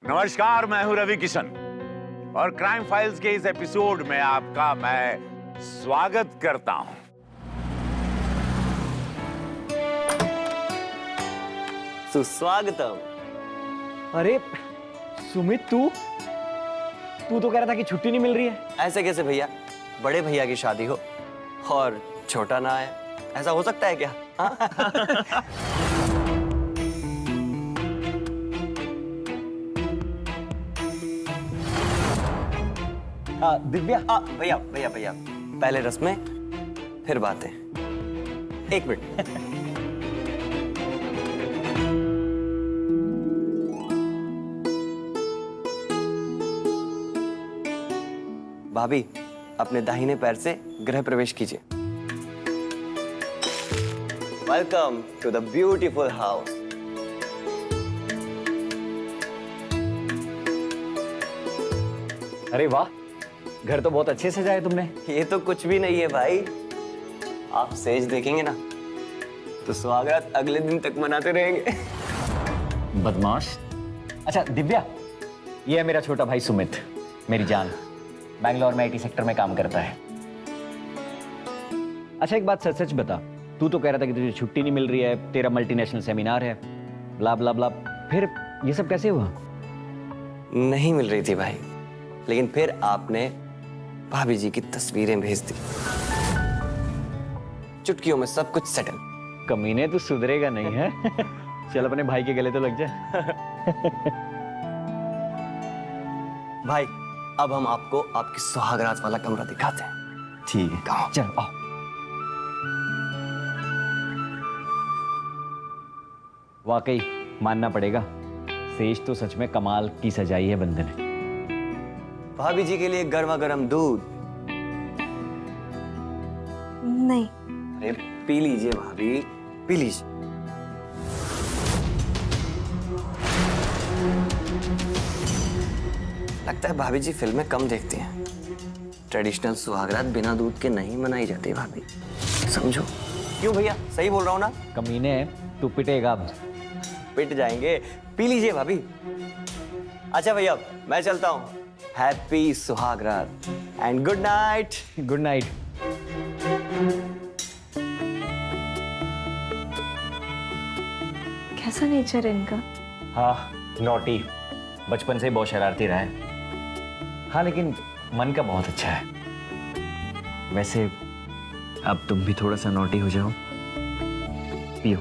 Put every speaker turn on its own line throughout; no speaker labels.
नमस्कार, मैं हूं रवि किशन और क्राइम फाइल्स के इस एपिसोड में आपका मैं स्वागत करता हूं।
सुस्वागतम।
अरे सुमित, तू तो कह रहा था कि छुट्टी नहीं मिल रही है।
ऐसे कैसे भैया? बड़े भैया की शादी हो और छोटा ना आए, ऐसा हो सकता है क्या?
दिव्या,
भैया भैया भैया, पहले रस्में फिर बातें। एक मिनट। भाभी, अपने दाहिने पैर से गृह प्रवेश कीजिए। Welcome to the beautiful house.
अरे वाह, घर तो बहुत अच्छे से सजाया तुमने।
ये तो कुछ भी नहीं है भाई, आप सेज देखेंगे ना तो स्वागत अगले दिन तक मनाते रहेंगे।
बदमाश। अच्छा दिव्या, ये है मेरा छोटा भाई सुमित, मेरी जान। बैंगलोर में आईटी सेक्टर में काम करता है। अच्छा एक बात सच सच बता, तू तो कह रहा था कि तुझे छुट्टी नहीं मिल रही है, तेरा मल्टीनेशनल सेमिनार है, ब्ला ब्ला ब्ला, फिर ये सब कैसे हुआ?
नहीं मिल रही थी भाई, लेकिन फिर आपने भाभी जी की तस्वीरें भेज दी। चुटकियों में सब कुछ सेटल।
कमीने, तू सुधरेगा नहीं है। चल अपने भाई के गले तो लग जा।
भाई, अब हम आपको आपकी सुहागरात वाला कमरा दिखाते हैं।
ठीक है,
कहाँ?
चल आओ। वाकई मानना पड़ेगा, सेज तो सच में कमाल की सजाई है बंदे ने।
भाभी जी के लिए गर्मा गर्म दूध।
नहीं।
अरे पी लीजिए भाभी, पी लीजिए। लगता है भाभी जी फिल्में कम देखती हैं। ट्रेडिशनल सुहागरात बिना दूध के नहीं मनाई जाती भाभी, समझो। क्यों भैया, सही बोल रहा हूँ ना?
कमीने, तू पिटेगा अब।
पिट जाएंगे, पी लीजिए भाभी। अच्छा भैया, मैं चलता हूँ। हैप्पी सुहागरात and good night.
Good night.
कैसा नेचर है इनका?
हाँ, नॉटी, बचपन से ही बहुत शरारती रहा है। हाँ लेकिन मन का बहुत अच्छा है। वैसे अब तुम भी थोड़ा सा नॉटी हो जाओ, पियो।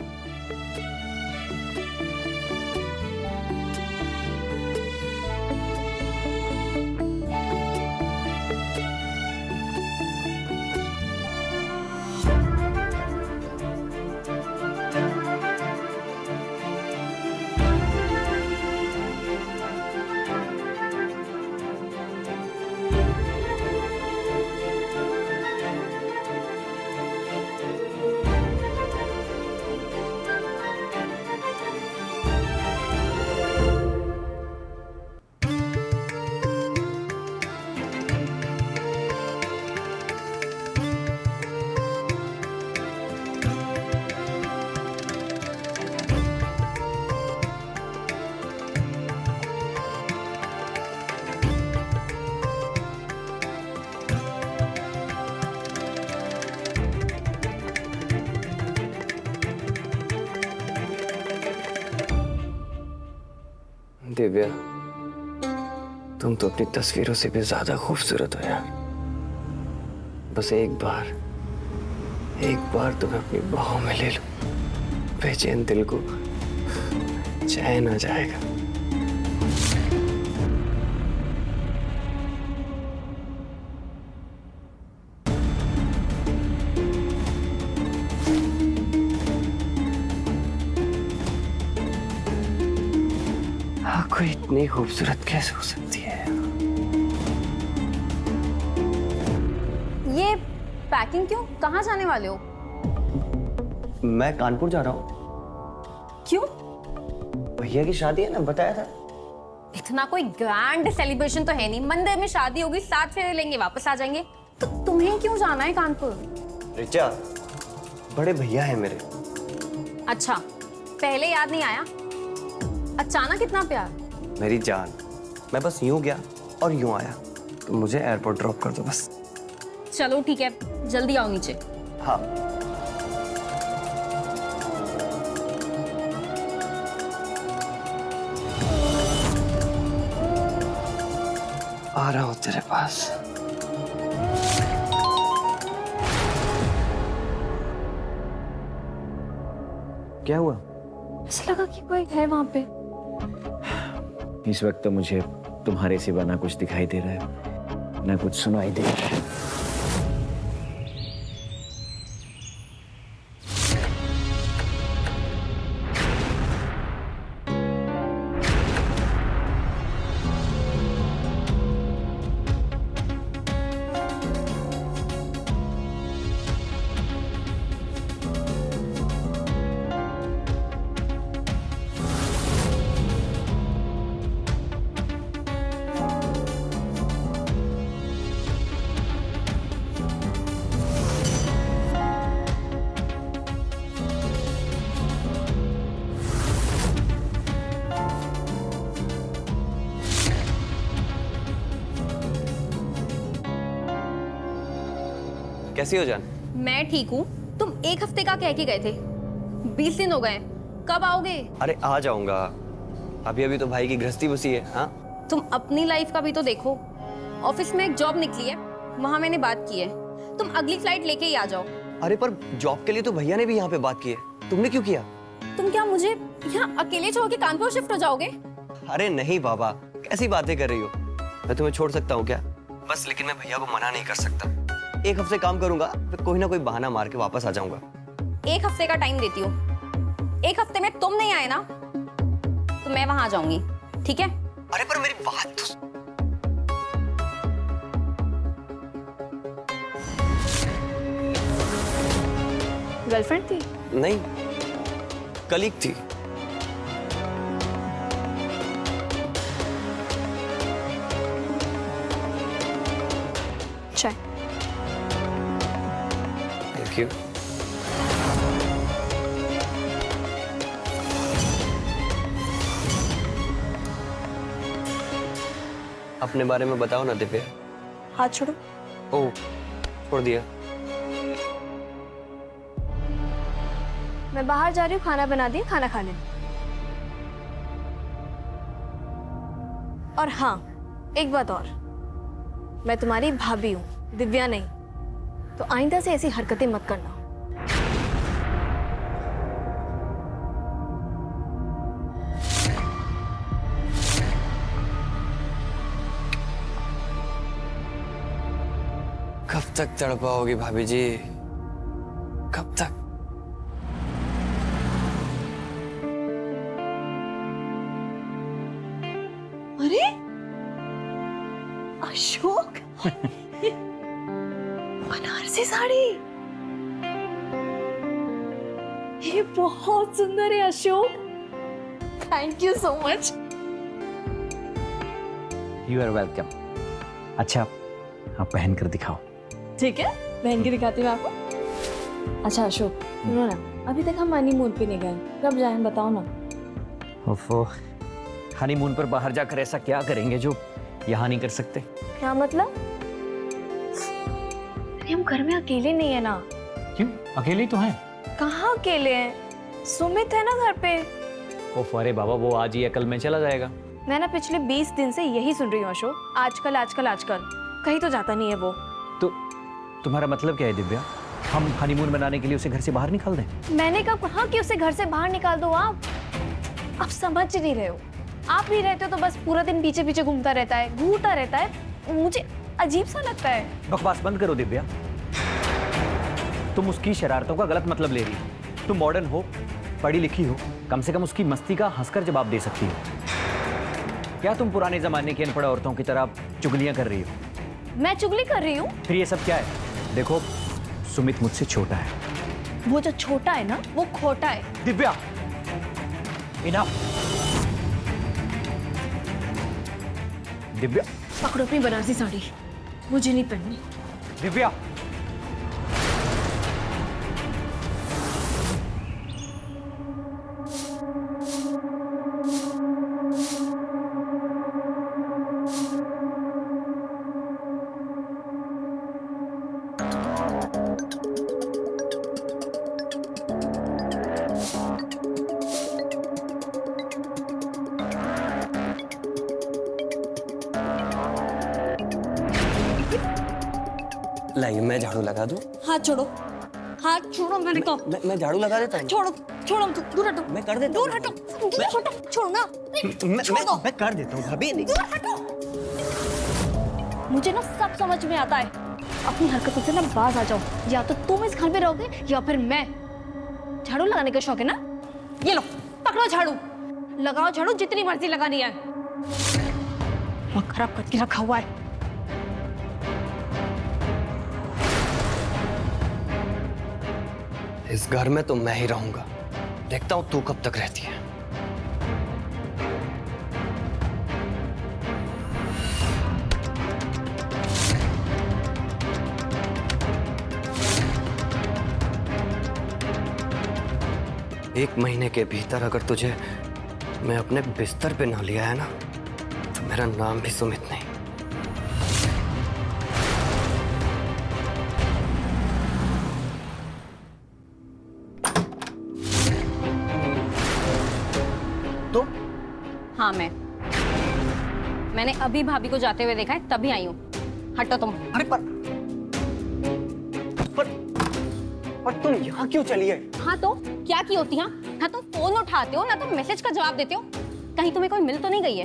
दिव्या, तुम तो अपनी तस्वीरों से भी ज्यादा खूबसूरत हो यार। बस एक बार तुम्हें अपनी बाहों में ले लो, बेचैन दिल को चैन आ जाएगा। कोई इतनी खूबसूरत कैसे हो सकती है?
ये पैकिंग क्यों? कहाँ जाने वाले हो?
मैं कानपुर जा रहा हूँ।
क्यों?
भैया की शादी है ना, बताया था।
इतना कोई ग्रैंड सेलिब्रेशन तो है नहीं, मंदिर में शादी होगी, 7 फेरे लेंगे, वापस आ जाएंगे। तो तुम्हें क्यों जाना है कानपुर?
रिचा, बड़े भैया है मेरे।
अच्छा, पहले याद नहीं आया? अचानक इतना प्यार?
मेरी जान, मैं बस यूं गया और यूं आया, तो मुझे एयरपोर्ट ड्रॉप कर दो बस।
चलो ठीक है, जल्दी आओ नीचे।
हाँ। आ रहा हूं तेरे पास।
क्या हुआ?
ऐसा लगा कि कोई है वहां पे।
इस वक्त तो मुझे तुम्हारे सिवा ना कुछ दिखाई दे रहा है, ना कुछ सुनाई दे रहा है।
कैसी हो जान?
मैं ठीक हूँ। तुम एक हफ्ते का कह के गए थे, 20 दिन हो गए, कब आओगे?
अरे आ जाऊंगा, अभी अभी तो भाई की गृहस्थी बसी है। हाँ,
तुम अपनी लाइफ का भी तो देखो। ऑफिस में एक जॉब निकली है, वहां मैंने बात की है, तुम अगली फ्लाइट लेके ही आ जाओ।
अरे पर जॉब के लिए तो भैया ने भी यहाँ पे बात की है, तुमने क्यों किया?
तुम क्या मुझे यहाँ अकेले छोड़ के कानपुर शिफ्ट हो जाओगे?
अरे नहीं बाबा, कैसी बातें कर रही हो? मैं तुम्हें छोड़ सकता हूँ क्या? बस लेकिन मैं भैया को मना नहीं कर सकता। एक हफ्ते काम करूंगा, फिर कोई ना कोई बहाना मार के वापस आ जाऊंगा।
एक हफ्ते का टाइम देती हूँ। एक हफ्ते में तुम नहीं आए ना, तो मैं वहां आ जाऊंगी, ठीक है?
अरे पर मेरी बात तो
गर्लफ्रेंड थी?
नहीं, कलीग थी।
चाय।
Thank you. अपने बारे में बताओ ना दिव्या।
हाथ छोड़ो।
ओह, छोड़ दिया।
मैं बाहर जा रही हूँ, खाना बना दिया, खाना खा लेना। और हाँ, एक बात और, मैं तुम्हारी भाभी हूँ, दिव्या नहीं, तो आइंदा से ऐसी हरकतें मत करना।
कब तक तड़पाओगी भाभी जी, कब तक?
अरे अशोक, बनारसी साड़ी, ये बहुत सुंदर है Ashok. Thank you so much.
You are welcome. अच्छा, आप पहन कर दिखाओ।
ठीक है, पहन के दिखाती हूँ आपको। अच्छा अशोक, सुनो ना, अभी तक हम हनीमून पे नहीं गए, कब जाएं बताओ ना।
ओफो, हनीमून पर बाहर जाकर ऐसा क्या करेंगे जो यहाँ नहीं कर सकते?
क्या मतलब? अरे हम घर में अकेले नहीं है ना।
क्यों, अकेले ही तो हैं।
कहाँ अकेले हैं? सुमित है ना घर पे।
ओफो, अरे बाबा, वो आज ही या कल में चला जाएगा।
मैं ना पिछले 20 दिन से यही सुन रही हूँ अशोक, आजकल आजकल आजकल, कहीं तो जाता नहीं है वो।
तो तुम्हारा मतलब क्या है दिव्या? हम हनीमून मनाने के लिए उसे घर से बाहर निकाल दें?
मैंने कहा कि उसे घर से बाहर निकाल दो। आप समझ नहीं रहे हो। आप भी रहते हो तो बस पूरा दिन पीछे पीछे घूमता रहता है, घूरता रहता है, मुझे अजीब सा लगता है।
बकवास बंद करो दिव्या, तुम उसकी शरारतों का गलत मतलब ले रही हो। तुम मॉडर्न हो, पढ़ी लिखी हो, कम से कम उसकी मस्ती का हंसकर जवाब दे सकती हो। क्या तुम पुराने जमाने की अनपढ़ औरतों की तरह चुगलियां कर रही हो?
मैं चुगली कर रही हूँ?
फिर ये सब क्या है? देखो, सुमित मुझसे छोटा है।
वो जो छोटा है ना, वो खोटा है।
दिव्या, इनफ। दिव्या,
पकड़ो अपनी बनारसी साड़ी, मुझे नहीं पहननी।
दिव्या,
लाइए मैं झाड़ू लगा दूं।
हाथ छोड़ो, हाथ छोड़ो मेरे को।
मैं झाड़ू लगा देता हूँ।
छोड़ो, छोड़ो, दूर हटो।
मैं कर देता
दूर
हूँ।
हटो, दूर हटो, छोड़ो ना। छोड़ दो।
मैं कर देता हूँ भाभी।
दूर हटो।
मुझे ना सब समझ में आता है। अपनी हरकतों से ना बाज आ जाओ। या तो तुम इस घर में रहोगे या फिर मैं। झाड़ू लगाने का शौक है ना? ये लो, पकड़ो झाड़ू, लगाओ झाड़ू जितनी मर्जी लगानी है। वो खराब करके रखा हुआ है।
इस घर में तो मैं ही रहूंगा। देखता हूँ तू कब तक रहती है। एक महीने के भीतर अगर तुझे मैं अपने बिस्तर पे ना लिया है ना, तो मेरा नाम भी सुमित नहीं। तुम?
हाँ मैंने अभी भाभी को जाते हुए देखा है, तभी आई हूँ। हटो तुम।
अरे पर तुम यहाँ क्यों चली है?
हाँ तो क्या की होती है? ना तुम फोन उठाते हो ना तुम मैसेज का जवाब देते हो। कहीं तुम्हें कोई मिल तो नहीं गई है?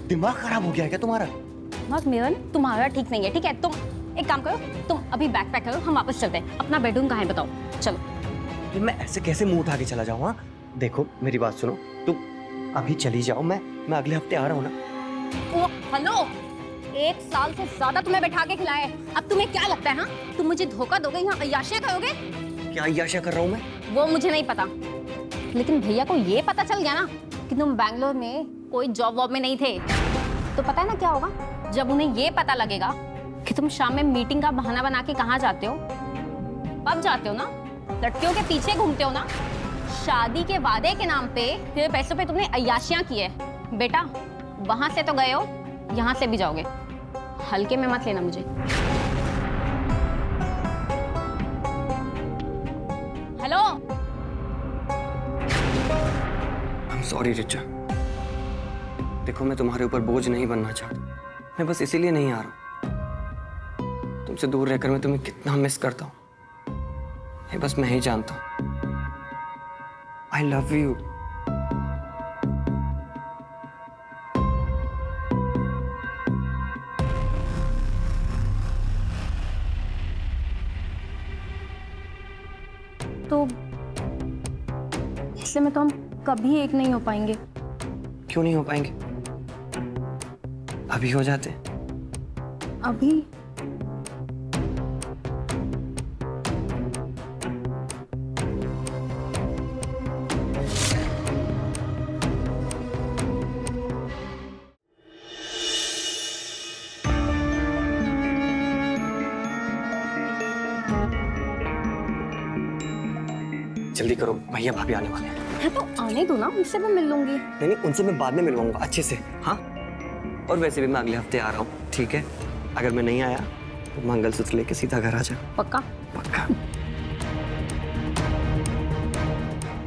दिमाग खराब हो गया है क्या तुम्हारा?
दिमाग मेरा नहीं, तुम्हारा ठीक नहीं है। ठीक है, तुम एक काम करो, तुम अभी बैग पैक करो, हम वापस चलते हैं। अपना बेडरूम कहाँ है बताओ, चलो।
मैं ऐसे कैसे मुंह उठा के चला जाऊँ? हाँ देखो मेरी बात सुनो, तुम अभी चली जाओ, मैं अगले हफ्ते आ रहा हूँ ना।
ओ हेलो, 1 साल से ज्यादा तुम्हें बैठा के खिलाया है। अब तुम्हें क्या लगता है? हाँ, तुम मुझे धोखा दोगे, यहाँ अय्याशियां करोगे?
क्या अय्याशियां कर रहा हूँ मैं?
वो मुझे नहीं पता, लेकिन भैया को ये पता चल गया ना कि तुम बैंगलोर में कोई जॉब वॉब में नहीं थे, तो पता है ना क्या होगा? जब उन्हें ये पता लगेगा कि तुम शाम में मीटिंग का बहाना बना के कहाँ जाते हो, अब जाते हो ना, लड़कियों के पीछे घूमते हो ना, शादी के वादे के नाम पे फिर पैसों पे तुमने अय्याशियां की है। बेटा वहां से तो गए हो, यहाँ से भी जाओगे। हल्के में मत लेना मुझे। Hello,
I'm sorry Richa. देखो मैं तुम्हारे ऊपर बोझ नहीं बनना चाहता, मैं बस इसीलिए नहीं आ रहा हूँ। तुमसे दूर रहकर मैं तुम्हें कितना मिस करता हूँ, ये बस मैं ही जानता हूँ। I love you।
तो इसलिए में तो हम कभी एक नहीं हो पाएंगे।
क्यों नहीं हो पाएंगे? अभी हो जाते।
अभी?
जल्दी करो, भैया भाभी आने वाले हैं।
है तो आने दो ना, उनसे भी मिल लूंगी।
नहीं, उनसे मैं बाद में मिलवाऊंगा अच्छे से। हाँ, और वैसे भी मैं अगले हफ्ते आ रहा हूँ, ठीक है? अगर मैं नहीं आया तो मंगलसूत्र लेके सीधा घर आ जा।
पक्का?
पक्का।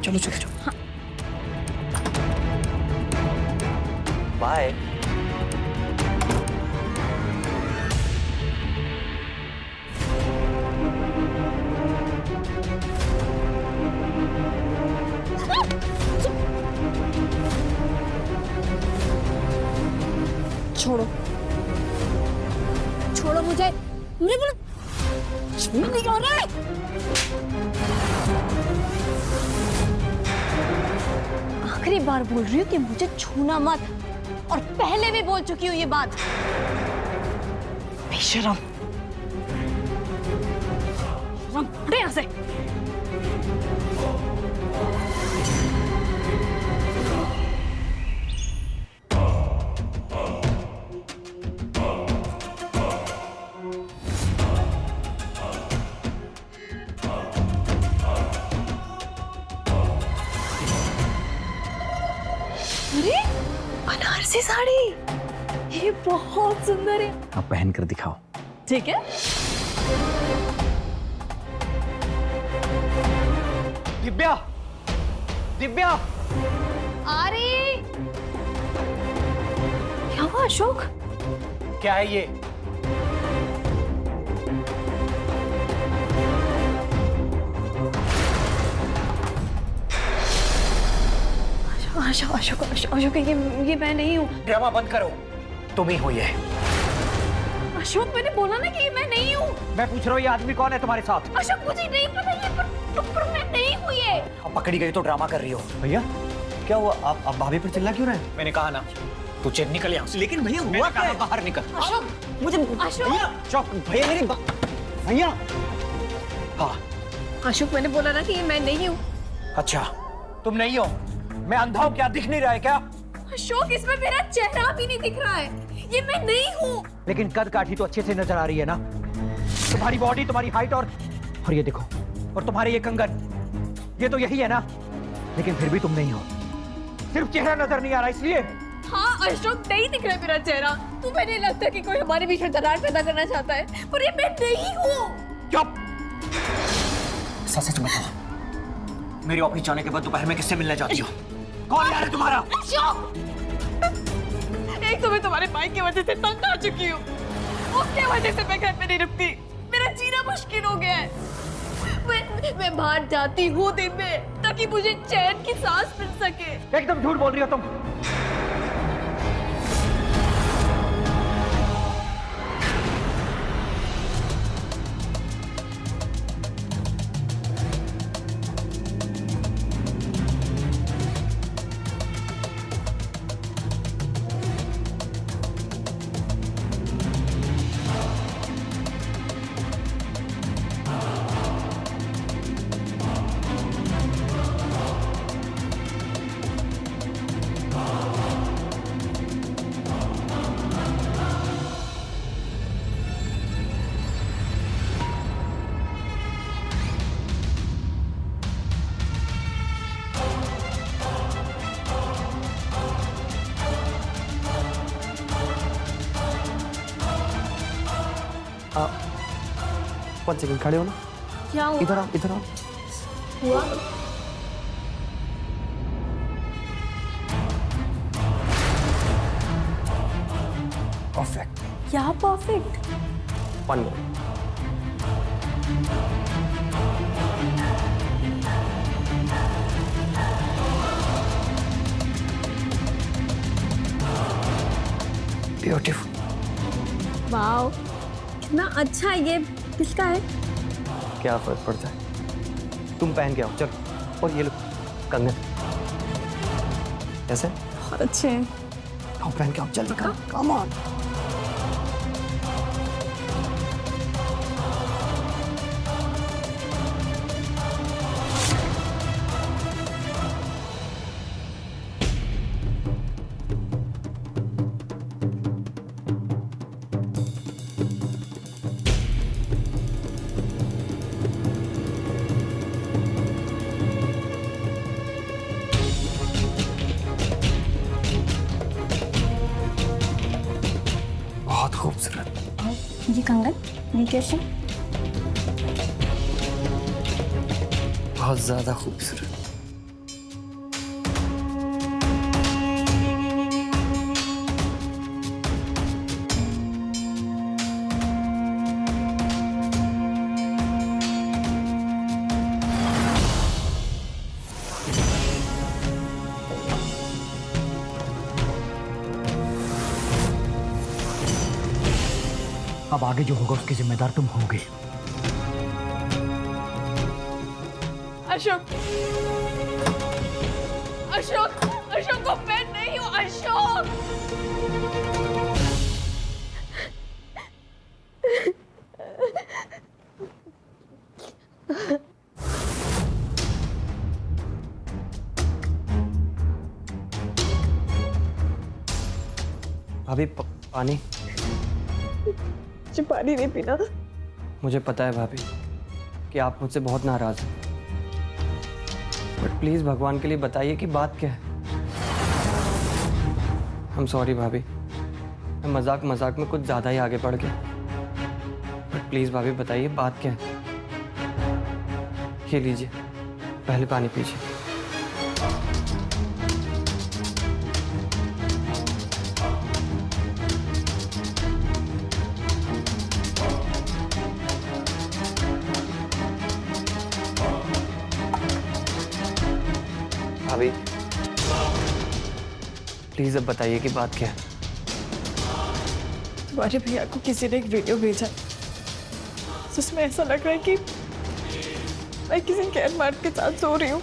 चलो चलो चलो।
हाँ।
बाय।
छोड़ो, छोड़ो मुझे, मुझे बोलो नहीं हो रहा है।
आखिरी बार बोल रही हूँ कि मुझे छूना मत, और पहले भी बोल चुकी हूँ ये बात। बेशरम, हट यहाँ से। अरे बनारसी साड़ी, ये बहुत सुंदर है।
आप पहन कर दिखाओ।
ठीक है।
दिव्या, दिव्या।
अरे क्या हुआ अशोक?
क्या है ये?
अशोक अशोक अशोक अशोक, ये मैं नहीं हूँ।
ड्रामा बंद करो, तुम ही हो ये।
अशोक मैंने बोला ना कि ये मैं नहीं हूँ।
मैं पूछ रहा हूँ ये आदमी कौन है तुम्हारे साथ?
अशोक मुझे नहीं पता ये, पर मैं नहीं हूँ ये।
अब पकड़ी गई तो ड्रामा कर रही हो। भैया क्या हुआ? आप भाभी पर चिल्ला क्यों रहे हैं? मैंने कहा ना तू चेन निकल यहाँ से। लेकिन भैया हुआ क्या? बाहर निकल।
अशोक
मुझे
अशोक।
भैया चौक, भैया मेरी भैया। हाँ
अशोक मैंने बोला ना कि ये मैं नहीं हूँ।
अच्छा तुम नहीं हो? मैं अंधा हूँ क्या? दिख नहीं रहा है क्या?
अशोक इसमें मेरा चेहरा भी नहीं दिख रहा है, ये मैं नहीं हूँ।
लेकिन कद काठी तो अच्छे से नजर आ रही है ना, तुम्हारी बॉडी, तुम्हारी हाइट और ये देखो, और तुम्हारे ये कंगन, ये तो यही है ना। लेकिन फिर भी तुम नहीं हो, सिर्फ चेहरा नजर नहीं आ रहा इसलिए।
हाँ अशोक नहीं दिख रहा है मेरा चेहरा। तुम्हें नहीं लगता कि कोई हमारे बीच में दरार पैदा करना चाहता है? पर ये मैं नहीं हूँ।
चुप! सच बताओ, मेरी ऑफिस जाने के बाद दोपहर में किससे मिलने जाती हो? कौन यार है तुम्हारा?
अशोक एक तो मैं तुम्हारे भाई की वजह से तंग आ चुकी हूँ, उसके वजह से मैं घर पे नहीं रुकती। मेरा जीना मुश्किल हो गया है। मैं बाहर जाती हूँ दिन में ताकि मुझे चैन की सांस मिल सके।
एकदम झूठ बोल रही हो तुम।
वन सेकंड, खड़े हो ना।
क्या हुआ?
इधर आओ, इधर आओ।
हुआ?
परफेक्ट।
क्या perfect?
One more. Beautiful.
Wow कितना अच्छा है। ये किसका है?
क्या फर्क पड़ता है? तुम पहन के आओ, चलो। और ये लो कंगन, कैसे?
बहुत अच्छे हैं।
आओ पहन के आओ, जल्दी करो, कम ऑन। बहुत खूबसूरत।
ये कंगन, ये कैसे?
बहुत ज्यादा खूबसूरत।
अब आगे जो होगा उसकी जिम्मेदार तुम होगे।
अशोक अशोक अशोक को मैं नहीं हूँ। अशोक
भाभी पानी।
मुझे पानी नहीं पीना।
मुझे पता है भाभी कि आप मुझसे बहुत नाराज हैं, बट प्लीज भगवान के लिए बताइए कि बात क्या है। I'm सॉरी भाभी, मैं मजाक मजाक में कुछ ज्यादा ही आगे बढ़ गया, बट प्लीज भाभी बताइए बात क्या है। ये लीजिए, पहले पानी पीजिए। भाभी प्लीज अब बताइए कि बात क्या है।
तुम्हारे भैया को किसी ने एक वीडियो भेजा जिसमें ऐसा लग रहा है कि मैं किसी गैर मर्द के साथ सो रही हूँ।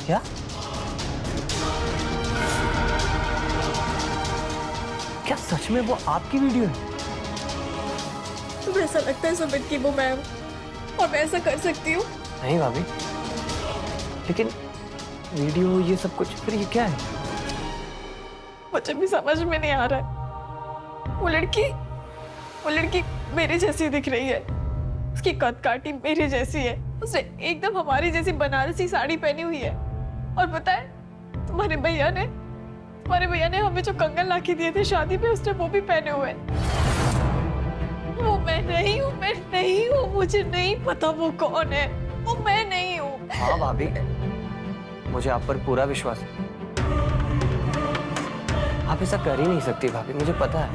क्या? क्या सच में वो आपकी वीडियो है?
तुम्हें ऐसा लगता है सुमित की वो मैं हूँ और मैं ऐसा कर सकती हूँ?
नहीं भाभी, लेकिन वीडियो ये सब कुछ, फिर ये क्या है?
मुझे भी समझ में नहीं आ रहा है। वो लड़की मेरे जैसी दिख रही है, उसकी कद काठी मेरे जैसी है, उसने एकदम हमारी जैसी बनारसी साड़ी पहनी हुई है। और पता है तुम्हारे भैया ने हमें जो कंगन ला के दिए थे शादी में, उसने वो भी पहने हुए हैं। वो मैं नहीं हूँ, मुझे नहीं पता वो कौन है, वो मैं नहीं हूँ।
हाँ भाभी, मुझे आप पर पूरा विश्वास है। आप ऐसा कर ही नहीं सकती भाभी, मुझे पता है।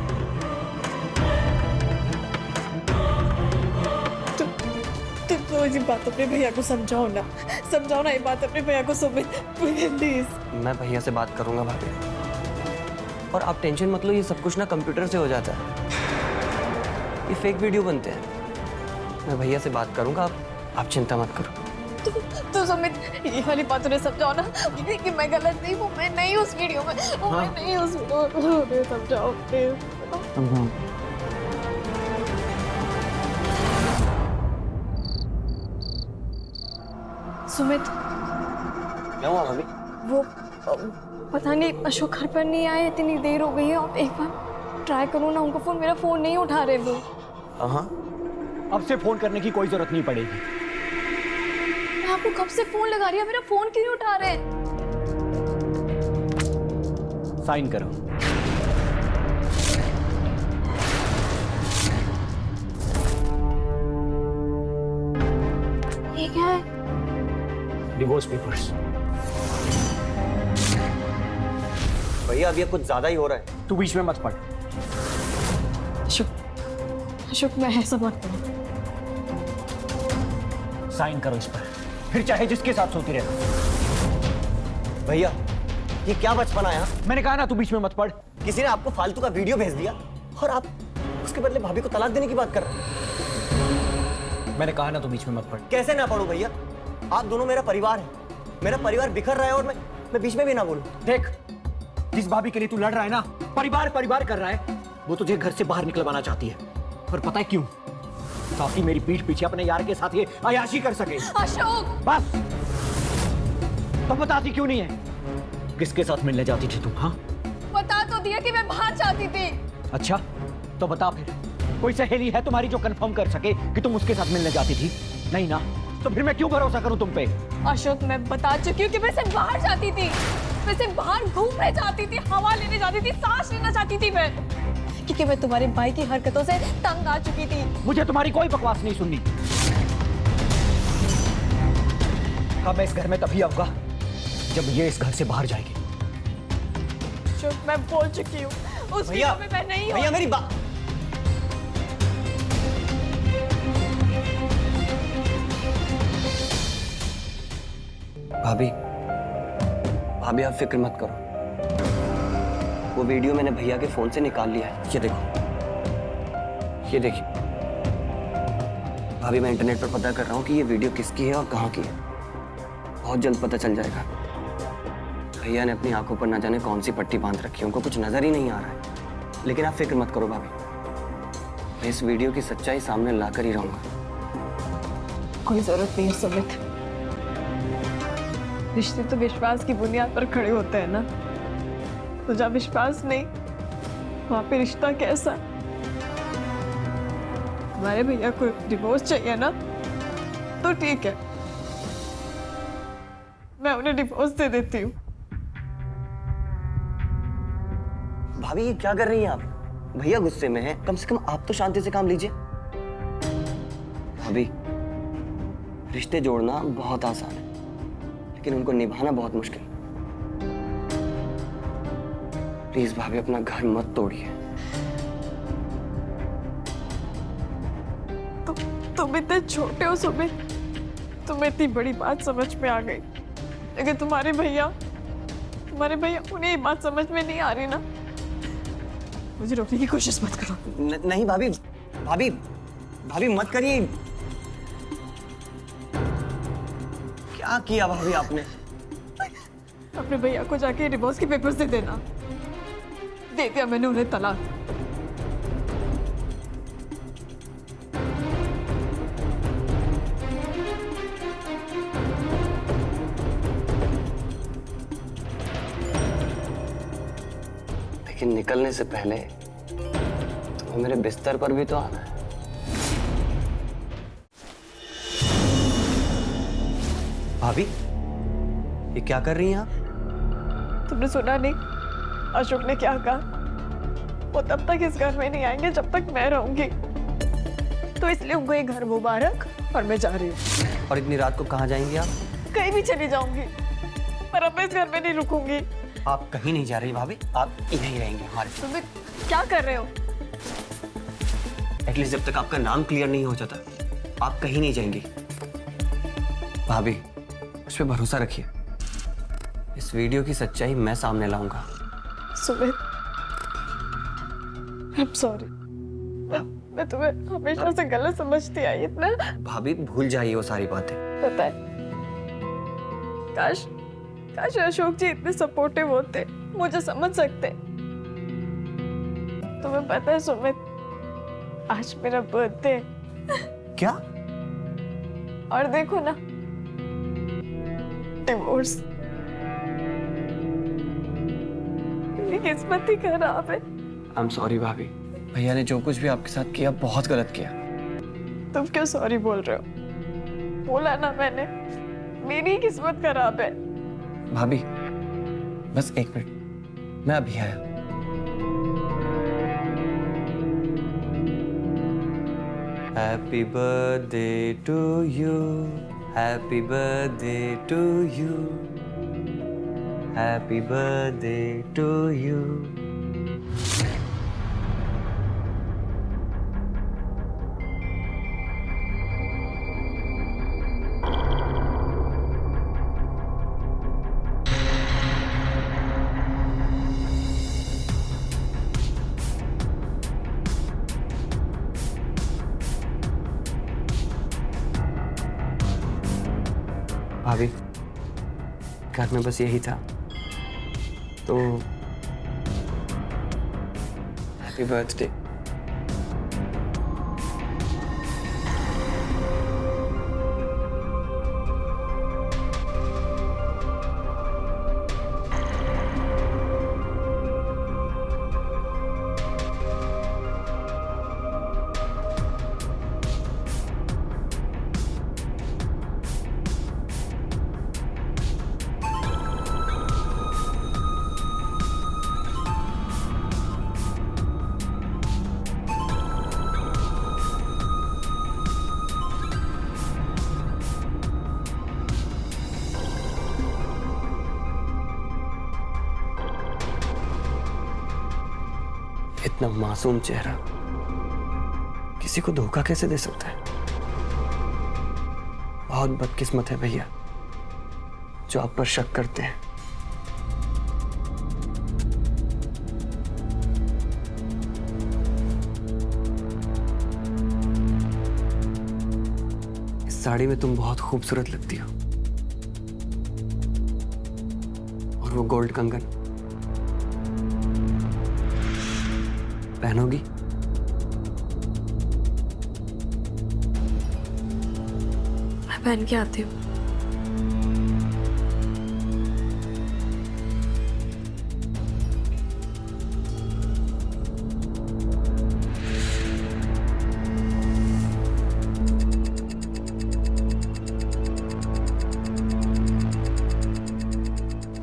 तो ये बात अपने भैया को समझाओ ना, ये बात अपने भैया को सुमित, प्लीज।
मैं भैया से बात करूंगा भाभी, और आप टेंशन मत लो, ये सब कुछ ना कंप्यूटर से हो जाता है। ये फेक वीडियो बनते हैं। मैं भैया से बात करूंगा, आप चिंता मत करो।
तो सुमित, ये वाली बात उन्हें समझाओ ना कि मैं गलत नहीं हूँ, मैं नहीं उस वीडियो में, मैं नहीं उस वीडियो में, उन्हें समझाओ प्लीज। सुमित,
क्या हुआ भाभी?
वो पता नहीं अशोक घर पर नहीं आए, इतनी देर हो गई है। आप एक बार ट्राई करो ना उनको फोन, मेरा फोन नहीं उठा रहे वो।
हाँ,
अब से फोन करने की कोई जरूरत नहीं पड़ेगी।
मैं आपको कब से फोन लगा रही हूँ, मेरा फोन क्यों नहीं उठा रहे?
साइन करो।
ये क्या है?
Divorce papers.
भैया अब ये कुछ ज्यादा ही हो रहा है।
तू बीच में मत पड़।
अशोक मैं ऐसा मत करो।
साइन करो इस पर, फिर चाहे जिसके साथ सोती रहे।
भैया ये क्या बचपन आया?
मैंने कहा ना तू बीच में मत पड़।
किसी ने आपको फालतू का वीडियो भेज दिया और आप उसके बदले भाभी को तलाक देने की बात कर रहे हैं।
मैंने कहा ना तू बीच में मत पड़।
कैसे ना पढ़ूं भैया? आप दोनों मेरा परिवार है, मेरा परिवार बिखर रहा है और मैं बीच में भी ना बोलूं।
देख, जिस भाभी के लिए तू लड़ रहा है ना, परिवार कर रहा है, वो तुझे घर से बाहर निकलवाना चाहती है। और पता है क्यों? ताकि मेरी पीठ पीछे अपने यार के साथ ये अयाशी कर सके।
अशोक
बस, तो बताती क्यों नहीं है? किसके साथ मिलने जाती थी तुम? हाँ,
बता तो दिया कि मैं बाहर जाती थी।
अच्छा तो बता फिर, कोई सहेली है तुम्हारी जो कंफर्म कर सके कि तुम उसके साथ मिलने जाती थी? नहीं ना, तो फिर मैं क्यों भरोसा करूं तुम पे?
अशोक मैं बता चुकी हूँ कि मैं सिर्फ बाहर जाती थी, मैं सिर्फ बाहर घूमने जाती थी, हवा लेने जाती थी, सांस लेना चाहती थी मैं, क्योंकि मैं तुम्हारे भाई की हरकतों से तंग आ चुकी थी।
मुझे तुम्हारी कोई बकवास नहीं सुननी। हाँ, मैं इस घर में तभी आऊंगा जब ये इस घर से बाहर जाएगी।
अशोक मैं बोल चुकी हूँ, उस वीडियो में मैं नहीं हूँ।
भैया मेरी बात, भाभी आप फिक्र मत करो, वो वीडियो मैंने भैया के फोन से निकाल लिया है। ये देखो, ये देखिए भाभी, मैं इंटरनेट पर पता कर रहा हूँ कि ये वीडियो किसकी है और कहाँ की है। बहुत जल्द पता चल जाएगा। भैया ने अपनी आंखों पर न जाने कौन सी पट्टी बांध रखी है, उनको कुछ नजर ही नहीं आ रहा है। लेकिन आप फिक्र मत करो भाभी, मैं इस वीडियो की सच्चाई सामने लाकर ही रहूंगा।
कोई जरूरत नहीं है सुमित, रिश्ते तो विश्वास की बुनियाद पर खड़े होते हैं ना। तो जब विश्वास नहीं, वहां पे रिश्ता कैसा? हमारे भैया को डिवोर्स चाहिए ना, तो ठीक है, मैं उन्हें डिवोर्स दे देती हूँ।
भाभी ये क्या कर रही हैं आप? भैया गुस्से में हैं, कम से कम आप तो शांति से काम लीजिए। भाभी रिश्ते जोड़ना बहुत आसान है, लेकिन उनको निभाना बहुत मुश्किल। प्लीज भाभी अपना घर मत तोड़िए।
तुम इतने छोटे हो सुमित, तुम्हें इतनी बड़ी बात समझ में आ गई, लेकिन तुम्हारे भैया तुम्हारे भैया उन्हें ये बात समझ में नहीं आ रही ना, मुझे रोकने की कोशिश मत करो।
नहीं भाभी, भाभी भाभी मत करिए। क्या किया भाभी आपने?
अपने भैया को जाके डिवोर्स के पेपर्स दे देना। दे दिया मैंने उन्हें तलाक।
लेकिन निकलने से पहले तुम्हें मेरे बिस्तर पर भी तो आना है। भाभी ये क्या कर रही हैं आप?
तुमने सुना नहीं अशोक ने क्या कहा? वो तब तक इस घर में नहीं आएंगे जब तक मैं रहूंगी। तो इसलिए उनको ये घर मुबारक और मैं जा रही हूँ।
और इतनी रात को कहाँ जाएंगी आप?
कहीं भी चली जाऊंगी, पर अब मैं इस घर में नहीं रुकूंगी।
आप कहीं नहीं जा रही भाभी, आप यहीं रहेंगे हमारे साथ।
तुम्हें क्या कर रहे हो?
एटलीस्ट जब तक आपका नाम क्लियर नहीं हो जाता आप कहीं नहीं जाएंगी। भाभी मुझ पे भरोसा रखिए, इस वीडियो की सच्चाई मैं सामने लाऊंगा।
Sumit, I'm sorry। मैं तुम्हें हमेशा से गलत समझती आई इतना।
भाभी भूल जाइए वो सारी बातें।
पता है, काश काश अशोक जी इतने सपोर्टिव होते, मुझे समझ सकते। तुम्हें पता है सुमित, आज मेरा बर्थडे।
क्या?
और देखो ना, डिवोर्स। मेरी किस्मत ही खराब है।
आई एम सॉरी भाभी, भैया ने जो कुछ भी आपके साथ किया बहुत गलत किया।
तुम क्यों सॉरी बोल रहे हो? बोला ना मैंने, मेरी किस्मत खराब है।
भाभी बस एक मिनट, मैं अभी आया। Happy birthday to you, happy birthday to you, happy birthday to you. भाभी घर में बस यही था, तो हैप्पी बर्थडे। इतना मासूम चेहरा किसी को धोखा कैसे दे सकता है? बहुत बदकिस्मत है भैया जो आप पर शक करते हैं। इस साड़ी में तुम बहुत खूबसूरत लगती हो, और वो गोल्ड कंगन पहनोगी?
मैं पहन के आती हूँ।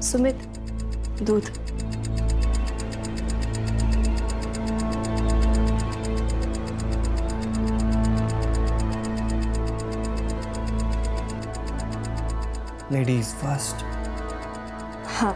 सुमित, दूध।
Ladies first.
हाँ।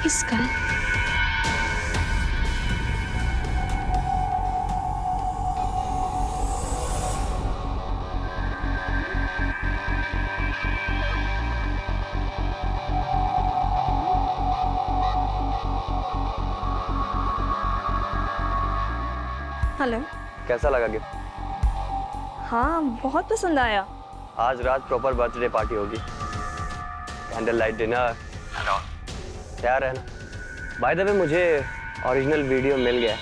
किसका है?
हेलो।
कैसा लगा गिफ्ट?
हाँ, बहुत पसंद आया।
आज रात प्रॉपर बर्थडे पार्टी होगी, कैंडल लाइट डिनर। तैयार है ना? बाय द वे मुझे ओरिजिनल वीडियो मिल गया है।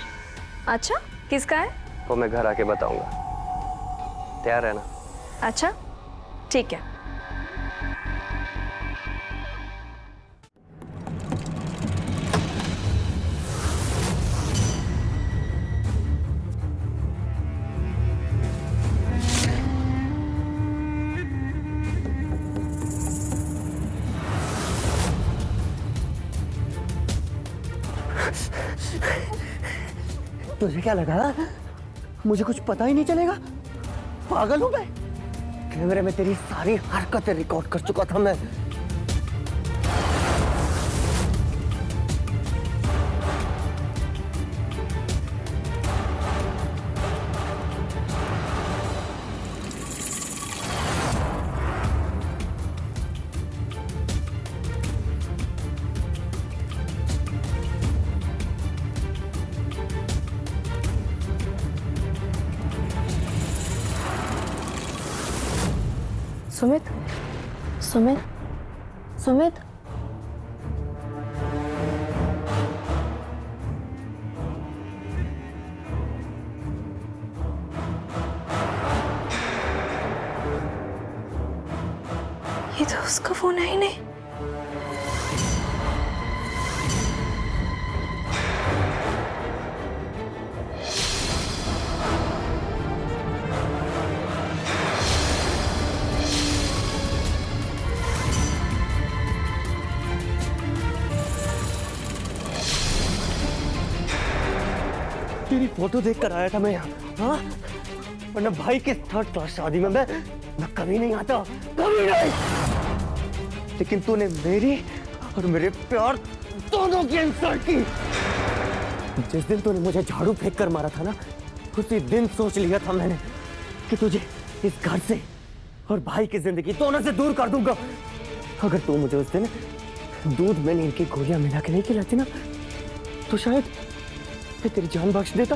अच्छा, किसका है?
वो मैं घर आके बताऊंगा। तैयार है ना?
अच्छा, ठीक है।
तुझे क्या लगा मुझे कुछ पता ही नहीं चलेगा? पागल हूं मैं? कैमरे में तेरी सारी हरकतें रिकॉर्ड कर चुका था मैं।
सुमित, सुमित, सुमित। ये तो उसका फोन है ही नहीं।
तेरी फोटो देख कर आया था मैं यहाँ, हाँ? वरना भाई के थर्ड क्लास शादी में मैं कभी नहीं आता, कभी नहीं। लेकिन तूने मेरी और मेरे प्यार दोनों की इंसल्ट की। जिस दिन तूने मुझे झाड़ू फेंक कर मारा था ना, उसी दिन सोच लिया था मैंने कि तुझे इस घर से और भाई की जिंदगी दोनों से दूर कर दूंगा। अगर तू मुझे उस दिन दूध में नींद की गोलियां मिला के नहीं खिलाती ना, तो शायद मैं तेरी जान बख्श देता।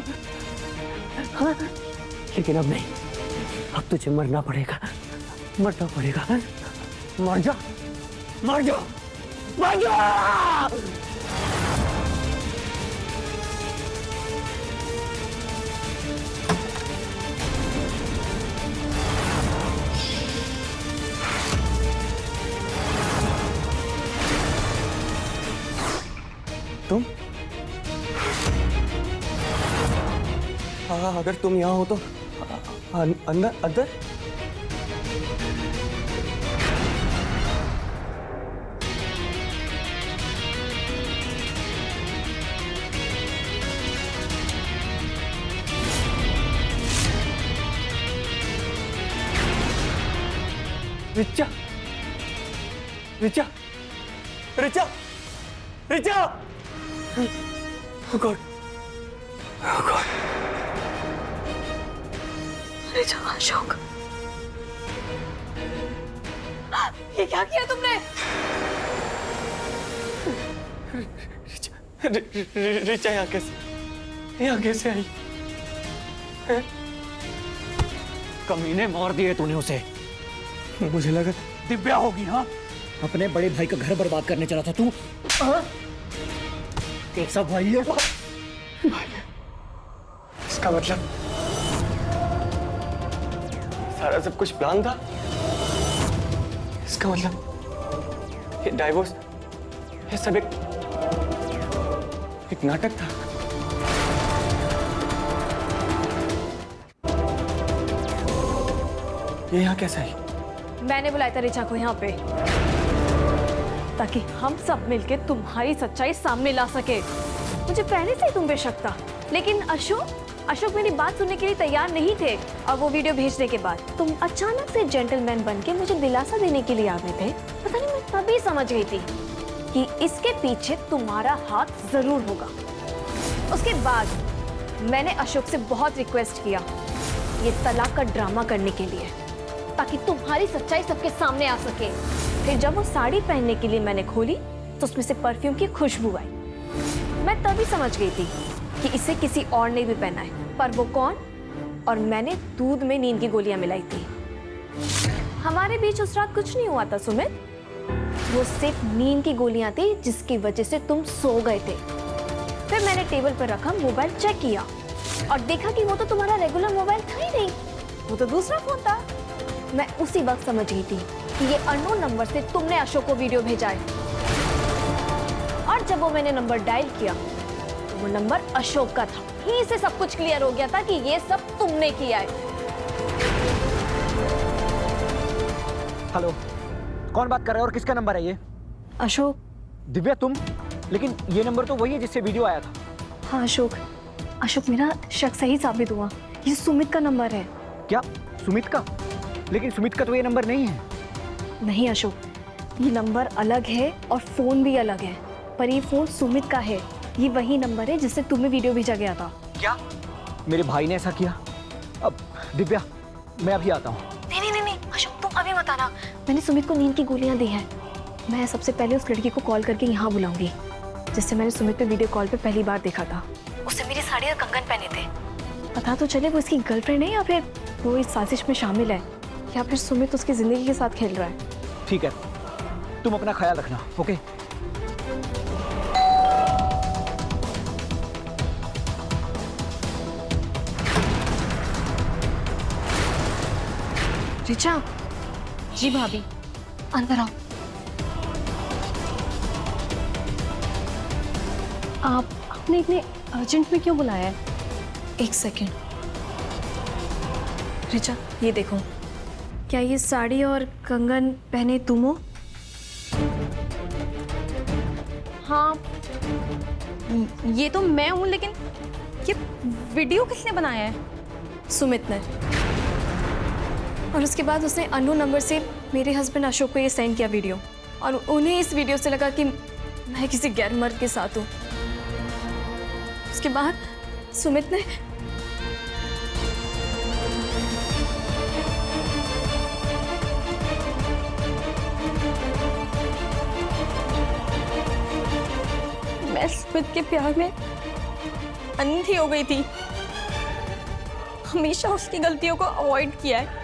हाँ? लेकिन अब नहीं, अब तुझे मरना पड़ेगा, मरना पड़ेगा। मर जा, मर जा, मर जा। तुम अगर तुम यहाँ हो तो अंदर अंदर। Richa, Richa, Richa, Richa. Oh God, oh God।
अरे जवान अशोक, ये क्या किया तुमने?
रिचा यहाँ कैसे आई? हैं? कमीने मार दिए तूने उसे। मुझे लगा दिव्या होगी। हाँ, अपने बड़े भाई का घर बर्बाद करने चला था तू। कैसा भाई है? इसका मतलब सारा सब कुछ प्लान था। इसका मतलब
ये डाइवोर्स, ये सब एक नाटक था। ये यहाँ कैसा है?
मैंने बुलाया था रिचा को यहाँ पे ताकि हम सब मिलके तुम्हारी सच्चाई सामने ला सके। मुझे पहले से ही तुम पे शक था, लेकिन अशोक मेरी बात सुनने के लिए तैयार नहीं थे। और वो वीडियो भेजने के बाद तुम अचानक से जेंटलमैन बन के मुझे दिलासा देने के लिए आ गए थे। पता नहीं, मैं तभी समझ गई थी कि इसके पीछे तुम्हारा हाथ जरूर होगा। उसके बाद मैंने अशोक से बहुत रिक्वेस्ट किया ये तलाक का ड्रामा करने के लिए, ताकि तुम्हारी सच्चाई सबके सामने आ सके। फिर जब वो साड़ी पहनने के लिए मैंने खोली तो उसमें से परफ्यूम की खुशबू आई। मैं तभी समझ गई थी कि इसे किसी और ने भी पहना है, पर वो कौन? और मैंने दूध में नींद की गोलियां मिलाई थी। हमारे बीच उस रात कुछ नहीं हुआ था सुमित, वो सिर्फ नींद की गोलियां थी जिसकी वजह से तुम सो गए थे। फिर मैंने टेबल पर रखा मोबाइल चेक किया और देखा कि वो तो तुम्हारा रेगुलर मोबाइल था ही नहीं, वो तो दूसरा फोन था। मैं उसी वक्त समझ गई थी कि ये अननोन नंबर से तुमने अशोक को वीडियो भेजा है। और जब वो मैंने नंबर डायल किया तो वो नंबर अशोक का था। ही से सब कुछ क्लियर हो गया था कि ये सब तुमने किया है।
हेलो, कौन बात कर रहा है और किसका नंबर है ये?
अशोक।
दिव्या तुम? लेकिन ये नंबर तो वही है जिससे वीडियो आया था।
हाँ अशोक मेरा शक सही साबित हुआ, ये सुमित का नंबर है।
क्या सुमित का? लेकिन सुमित का तो ये नंबर नहीं है।
नहीं अशोक, ये नंबर अलग है और फोन भी अलग है, पर ये फोन सुमित का है। ये वही नंबर है जिससे तुम्हें वीडियो भेजा गया था।
क्या मेरे भाई ने ऐसा किया? अब दिव्या मैं अभी आता हूँ।
नहीं अशोक, तुम अभी मत आना। मैंने सुमित को नींद की गोलियां दी हैं। मैं सबसे पहले उस लड़की को कॉल करके यहाँ बुलाऊंगी जिससे मैंने सुमित पे वीडियो कॉल पे पहली बार देखा था। उससे मेरी साड़ी और कंगन पहने थे। पता तो चले वो इसकी गर्लफ्रेंड है या फिर वो इस साजिश में शामिल है, या फिर सुमित उसकी जिंदगी के साथ खेल रहा है।
ठीक है, तुम अपना ख्याल रखना। ओके।
रिचा।
जी भाभी।
अंदर आओ।
आपने इतने अर्जेंट में क्यों बुलाया है?
एक सेकेंड। रिचा ये देखो, क्या ये साड़ी और कंगन पहने तुम हो?
हाँ ये तो मैं हूँ, लेकिन ये वीडियो किसने बनाया है?
सुमित ने। और उसके बाद उसने अननोन नंबर से मेरे हस्बैंड अशोक को ये सेंड किया वीडियो, और उन्हें इस वीडियो से लगा कि मैं किसी गैर मर्द के साथ हूँ। उसके बाद सुमित ने
मैं सुमित के प्यार में अंधी हो गई थी। हमेशा उसकी गलतियों को अवॉइड किया है।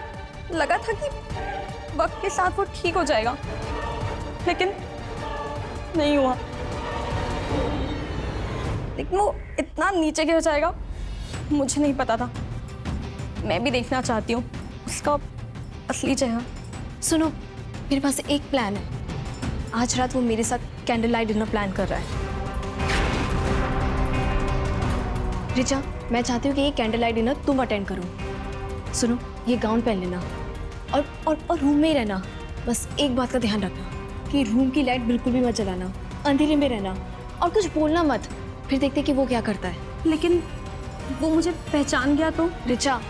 लगा था कि वक्त के साथ वो ठीक हो जाएगा, लेकिन नहीं हुआ। लेकिन वो इतना नीचे गिर जाएगा मुझे नहीं पता था। मैं भी देखना चाहती हूँ उसका असली चेहरा।
सुनो, मेरे पास एक प्लान है। आज रात वो मेरे साथ कैंडल लाइट डिनर प्लान कर रहा है। रिचा, मैं चाहती हूँ कि ये कैंडल लाइट डिनर तुम अटेंड करो। सुनो, ये गाउन पहन लेना और रूम में ही रहना। बस एक बात का ध्यान रखना कि रूम की लाइट बिल्कुल भी मत जलाना, अंधेरे में रहना और कुछ बोलना मत। फिर देखते कि वो क्या करता है।
लेकिन वो मुझे पहचान गया तो?
रिचा,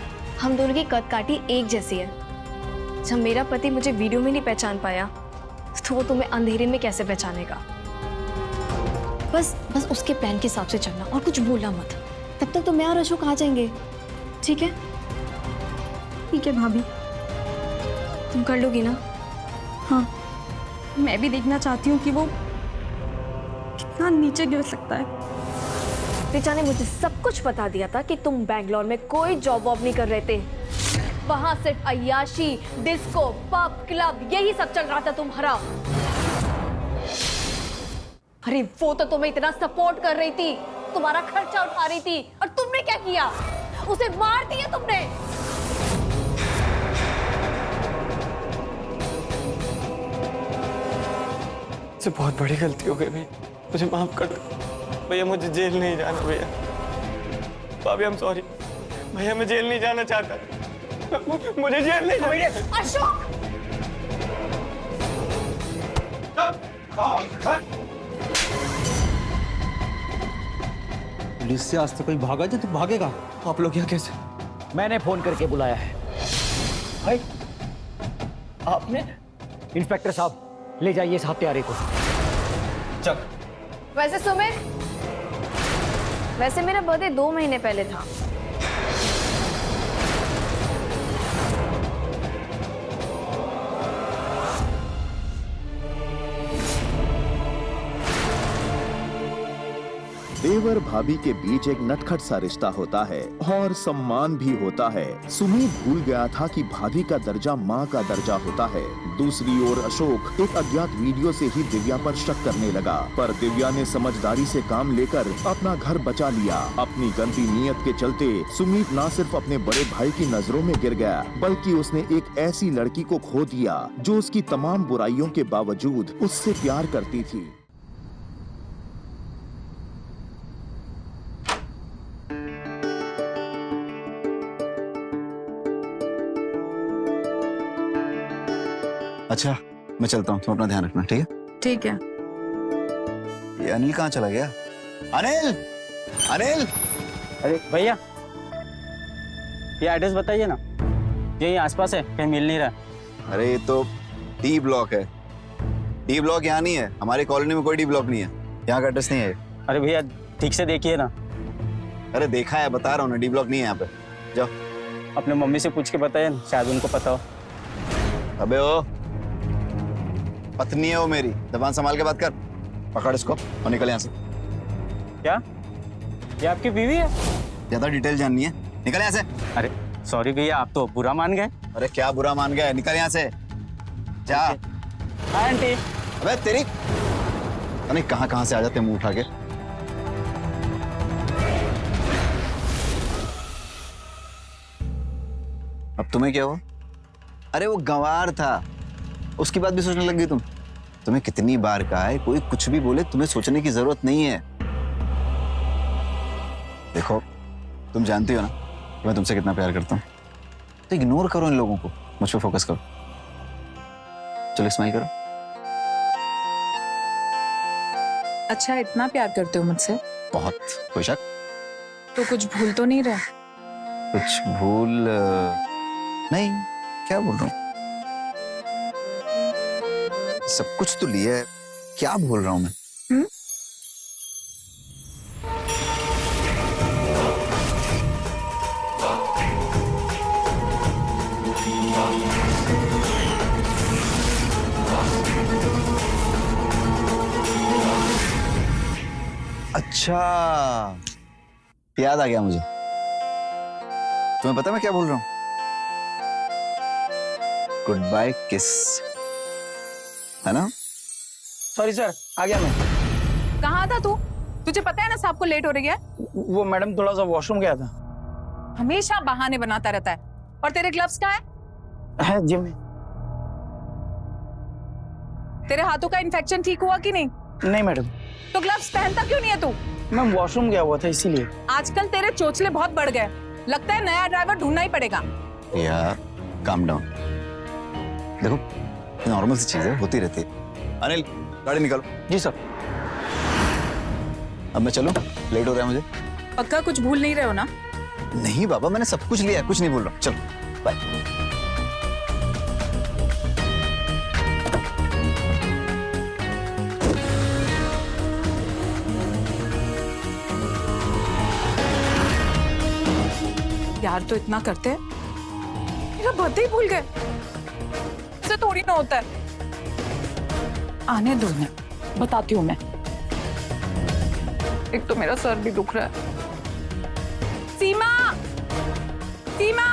हम दोनों की कद काठी एक जैसी है। जब मेरा पति मुझे वीडियो में नहीं पहचान पाया तो वो तुम्हें अंधेरे में कैसे पहचानेगा? बस उसके प्लान के हिसाब से चलना और कुछ बोलना मत। तब तक तो मैं और अशोक आ जाएंगे, ठीक है?
ठीक है भाभी।
तुम कर लोगी ना?
हाँ, मैं भी देखना चाहती हूँ कि वो कितना नीचे गिर सकता है।
रिचा ने मुझे सब कुछ बता दिया था कि तुम बैंगलोर में कोई जॉब वॉब नहीं कर रहे थे। वहां सिर्फ अय्याशी, डिस्को, पब, क्लब यही सब चल रहा था तुम्हारा। अरे वो तो तुम्हें इतना सपोर्ट कर रही थी, तुम्हारा खर्चा उठा रही थी, और तुमने क्या किया? उसे मार दिया तुमने।
मुझसे बहुत बड़ी गलती हो गई भैया, मुझे माफ कर दो भैया। मुझे जेल नहीं जाना भैया। भाभी आई एम सॉरी भैया, मैं जेल नहीं जाना चाहता। मुझे जेल नहीं जाना।
अशोक,
पुलिस से आज तक कोई भागा जो तो भागेगा।
आप लोग यहाँ कैसे?
मैंने फोन करके बुलाया है।
भाई आपने?
इंस्पेक्टर साहब ले जाइए इस हत्यारे को।
चल।
वैसे सुमित, वैसे मेरा बर्थडे 2 महीने पहले था।
देवर भाभी के बीच एक नटखट सा रिश्ता होता है और सम्मान भी होता है। सुमित भूल गया था कि भाभी का दर्जा माँ का दर्जा होता है। दूसरी ओर अशोक एक अज्ञात वीडियो से ही दिव्या पर शक करने लगा, पर दिव्या ने समझदारी से काम लेकर अपना घर बचा लिया। अपनी गंदी नीयत के चलते सुमित न सिर्फ अपने बड़े भाई की नजरों में गिर गया, बल्कि उसने एक ऐसी लड़की को खो दिया जो उसकी तमाम बुराइयों के बावजूद उससे प्यार करती थी।
अच्छा मैं चलता हूँ, तुम अपना ध्यान रखना, ठीक है?
ठीक है।
ये अनिल कहाँ चला गया? अनिल, अनिल!
अरे भैया, ये एड्रेस बताइए ना, यही आसपास है, कहीं मिल नहीं रहा।
अरे ये तो डी ब्लॉक है। डी ब्लॉक यहाँ नहीं है, हमारी कॉलोनी में कोई डी ब्लॉक नहीं है, यहाँ का एड्रेस नहीं है।
अरे भैया ठीक से देखिए ना।
अरे देखा है, बता रहा हूँ ना, डी ब्लॉक नहीं है यहाँ पे। जाओ।
अपने मम्मी से पूछ के बताइए ना, शायद उनको पता हो।
अबे ओ, पत्नी है वो मेरी, जबान संभाल के बात कर। पकड़ इसको और निकल यहाँ से।
क्या ये आपकी बीवी है?
ज्यादा डिटेल जाननी है, निकल यहाँ से।
अरे सॉरी भैया, आप तो बुरा मान गए।
अरे क्या बुरा मान गया, निकल यहाँ से जा।
Hi aunty.
अबे तेरी पता नहीं कहाँ से आ जाते मुंह उठा के। अब तुम्हें क्या हुआ? अरे वो गंवार था, उसकी बात भी सोचने लग गई तुम। तुम्हें कितनी बार कहा है, कोई कुछ भी बोले तुम्हें सोचने की जरूरत नहीं है। देखो तुम जानती हो ना कि मैं तुमसे कितना प्यार करता हूँ, तो इग्नोर करो इन लोगों को, मुझ पे फोकस करो। चलो स्माइल करो।
अच्छा इतना प्यार करते हो मुझसे?
बहुत। कोई शक?
तो कुछ भूल तो नहीं रहे?
कुछ भूल नहीं। क्या बोल रहा हूँ? सब कुछ तो लिया है, क्या बोल रहा हूँ मैं? अच्छा याद आ गया मुझे। तुम्हें पता मैं क्या बोल रहा हूँ? गुड बाय किस, है ना?
सॉरी सर, आ गया मैं।
कहाँ था तू? तुझे पता है ना साहब को लेट हो रही है।
वो मैडम थोड़ा सा वॉशरूम गया था।
हमेशा बहाने बनाता रहता है। और तेरे ग्लव्स कहाँ है?
जिम में।
तेरे हाथों का इन्फेक्शन ठीक हुआ कि नहीं?
नहीं मैडम।
तो ग्लव्स पहनता क्यों नहीं है तू?
मैं वॉशरूम गया हुआ था इसीलिए।
आजकल तेरे चोचले बहुत बढ़ गए, लगता है नया ड्राइवर ढूंढना ही पड़ेगा।
यार काम डाउन। देखो नॉर्मल सी चीज है, होती रहती है। अनिल गाड़ी निकालो।
जी सर।
अब मैं चलूं, लेट हो रहा है मुझे।
पक्का कुछ भूल नहीं रहे हो ना?
नहीं बाबा, मैंने सब कुछ लिया, कुछ नहीं भूल रहा। चलो बाय।
यार तो इतना करते हैं, मेरा बर्थडे ही भूल गए। इससे थोड़ी ना होता है। आने दो, मैं बताती हूँ। मैं एक तो मेरा सर भी दुख रहा है। सीमा, सीमा।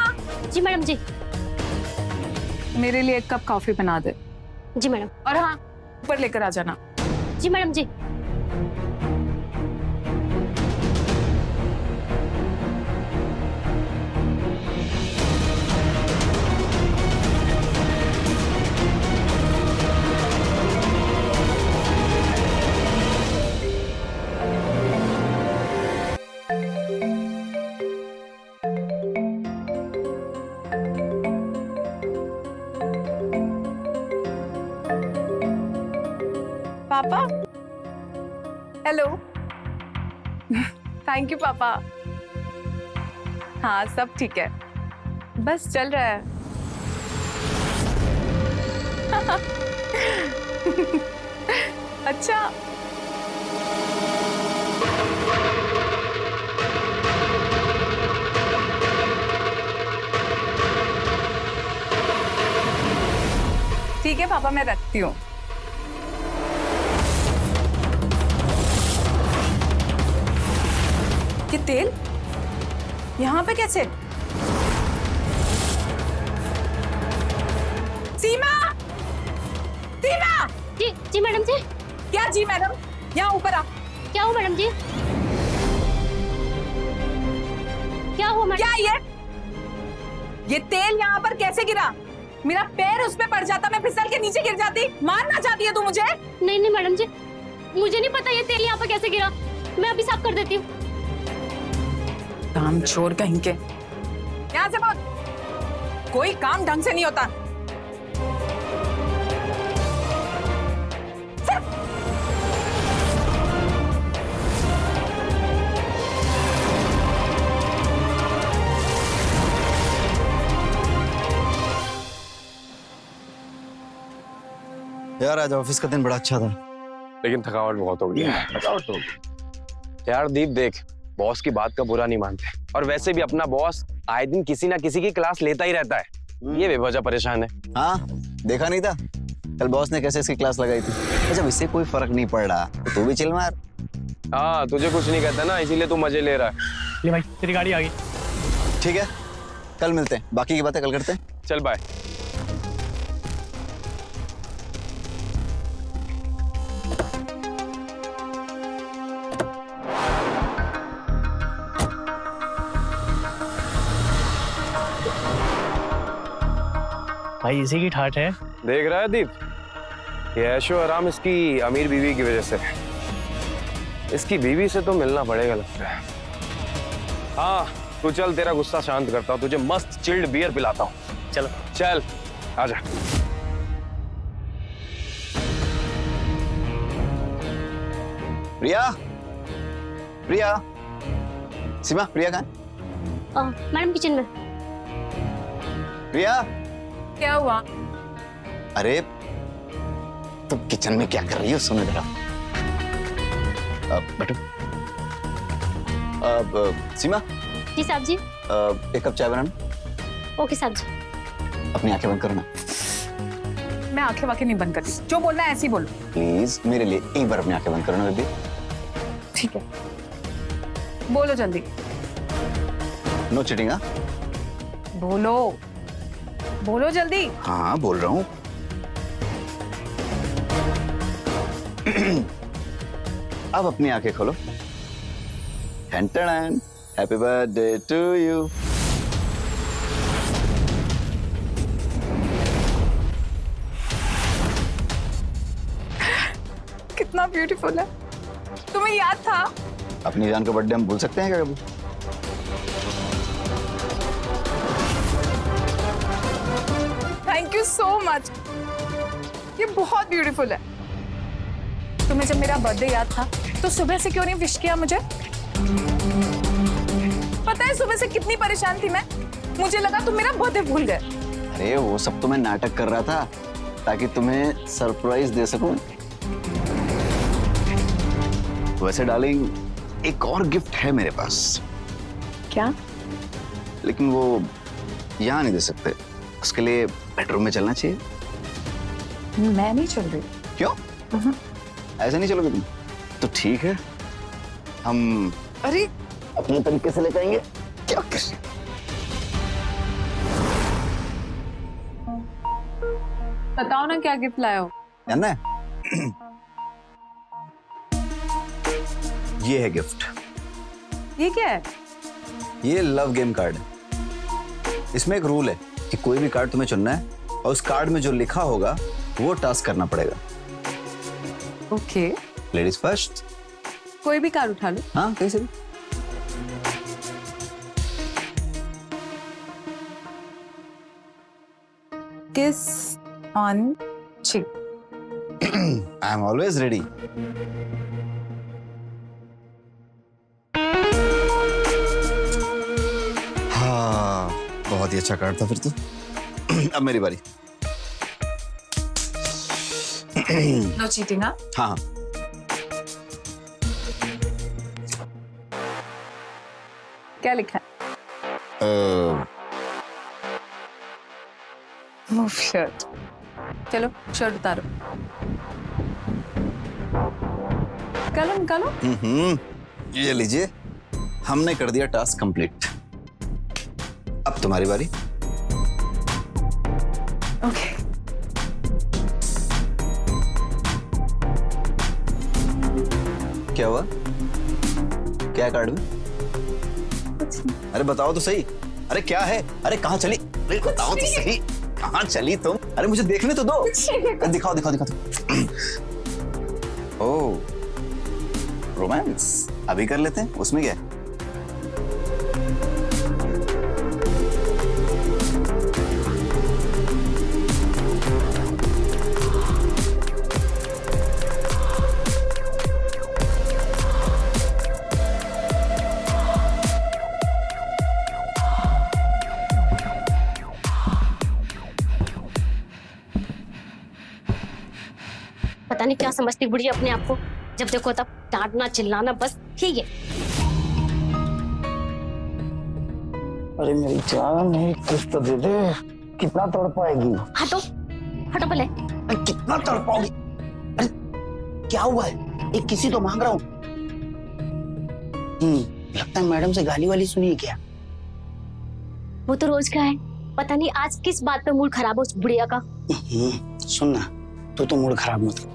जी मैडम जी।
मेरे लिए 1 कप कॉफी बना दे।
जी मैडम।
और हाँ, ऊपर लेकर आ जाना।
जी मैडम जी।
पापा हेलो थैंक यू पापा। हाँ सब ठीक है, बस चल रहा है। अच्छा ठीक है पापा, मैं रखती हूँ। ये तेल यहाँ पे कैसे? सीमा! सीमा!
जी जी मैडम जी।
क्या जी मैडम? यहाँ ऊपर आ।
क्या हुआ मैडम जी? क्या हुआ मैडम?
क्या ये तेल यहाँ पर कैसे गिरा? मेरा पैर उस पे पड़ जाता, मैं फिसल के नीचे गिर जाती। मारना चाहती है तू मुझे?
नहीं नहीं मैडम जी, मुझे नहीं पता ये तेल यहाँ पर कैसे गिरा। मैं अभी साफ कर देती हूँ।
काम छोड़ कहीं के। यहाँ से बोल, कोई काम ढंग से नहीं होता।
यार आज ऑफिस का दिन बड़ा अच्छा था,
लेकिन थकावट बहुत हो गई है।
थकावट तो
यार दीप देख, बॉस की बात का बुरा नहीं मानते, और वैसे भी अपना बॉस आए दिन किसी ना किसी की क्लास लेता ही रहता है। ये बेवजह परेशान है।
हाँ देखा नहीं था कल बॉस ने कैसे इसकी क्लास लगाई थी। अच्छा इससे कोई फर्क नहीं पड़ रहा तो तू भी चिल मार।
हाँ तुझे कुछ नहीं कहता ना, इसीलिए तू मजे ले रहा है।
ले भाई तेरी गाड़ी आ गई।
ठीक है कल मिलते हैं, बाकी की बातें कल करते हैं।
चल बाय।
भाई इसी की ठाठ है।
देख रहा है दीप, ये ऐशो आराम इसकी अमीर बीवी की वजह से। इसकी बीवी से तो मिलना पड़ेगा लगता है। हाँ तू चल, तेरा गुस्सा शांत करता हूँ, तुझे मस्त चिल्ड बियर पिलाता हूँ।
चलो
चल आजा।
प्रिया, प्रिया, सीमा, प्रिया कहाँ है?
मैडम किचन में।
प्रिया,
क्या हुआ?
अरे तुम किचन में क्या कर रही हो? सुनो जरा। बैठो। सीमा।
जी साहब जी।
एक कप चाय बनाना।
ओके साहब जी।
अपनी आंखें बंद करना।
मैं आंखें वाखें नहीं बंद करती, जो बोलना है ऐसे ही बोलो।
प्लीज मेरे लिए एक बार अपनी आंखें बंद करना बेबी।
ठीक है बोलो जल्दी।
No cheating. हाँ
बोलो बोलो जल्दी।
हाँ बोल रहा हूँ। अब अपनी आंखें खोलो। Happy birthday to you.
कितना ब्यूटीफुल है। तुम्हें याद था?
अपनी जान का बर्थडे हम भूल सकते हैं क्या कभी?
थैंक यू सो मच, ये बहुत ब्यूटीफुल है। तुम्हें जब मेरा बर्थडे याद था तो सुबह से क्यों नहीं विश किया मुझे? पता है सुबह से कितनी परेशान थी मैं, मुझे लगा तुम मेरा बर्थडे भूल गए।
अरे वो सब तो मैं नाटक कर रहा था ताकि तुम्हें सरप्राइज दे सकूं। वैसे डार्लिंग एक और गिफ्ट है मेरे पास।
क्या?
लेकिन वो यहाँ नहीं दे सकते, उसके लिए बेडरूम में चलना चाहिए।
मैं नहीं चल रही।
क्यों? ऐसे नहीं चलोगे तुम? तो ठीक है, हम
अरे
अपने तरीके से ले जाएंगे। क्या कर?
बताओ ना क्या गिफ्ट लाए हो।
जानना है? ये है गिफ्ट।
ये क्या है?
ये लव गेम कार्ड है। इसमें एक रूल है कि कोई भी कार्ड तुम्हें चुनना है और उस कार्ड में जो लिखा होगा वो टास्क करना पड़ेगा।
ओके।
Ladies first.
कोई भी कार्ड उठा लो।
हाँ कैसे भी।
किस ऑन चिक।
I am always ready. हाँ, बहुत ही अच्छा कार्ड था फिर तो। अब मेरी बारी।
No cheating. हाँ
हाँ,
क्या लिखा है? Move shirt. चलो शर्ट उतारो। निकालो निकालो।
ये लीजिए, हमने कर दिया टास्क कंप्लीट। अब तुम्हारी बारी।
ओके।
क्या हुआ? क्या कार्ड में? अरे बताओ तो सही। अरे क्या है? अरे कहाँ चली? अरे बताओ तो सही, कहाँ चली तुम? अरे मुझे देखने तो दो। अरे दिखाओ दिखाओ दिखाओ। ओह, रोमांस अभी कर लेते हैं, उसमें क्या है?
पता नहीं क्या समझती बुढ़ी अपने आप को, जब देखो तब डांटना चिल्लाना, बस ठीक है।
अरे मेरी जान, एक किस्त तो दे दे। कितना तोड़ पाएगी?
हटो हटो पहले।
अरे कितना तोड़ पाओगी? अरे क्या हुआ है? एक किसी तो मांग रहा हूँ। लगता है मैडम से गाली वाली सुनी है क्या?
वो तो रोज का है, पता नहीं आज किस बात पे मूड खराब है उस बुढ़िया का।
सुन ना, तू तो मूड खराब मत कर।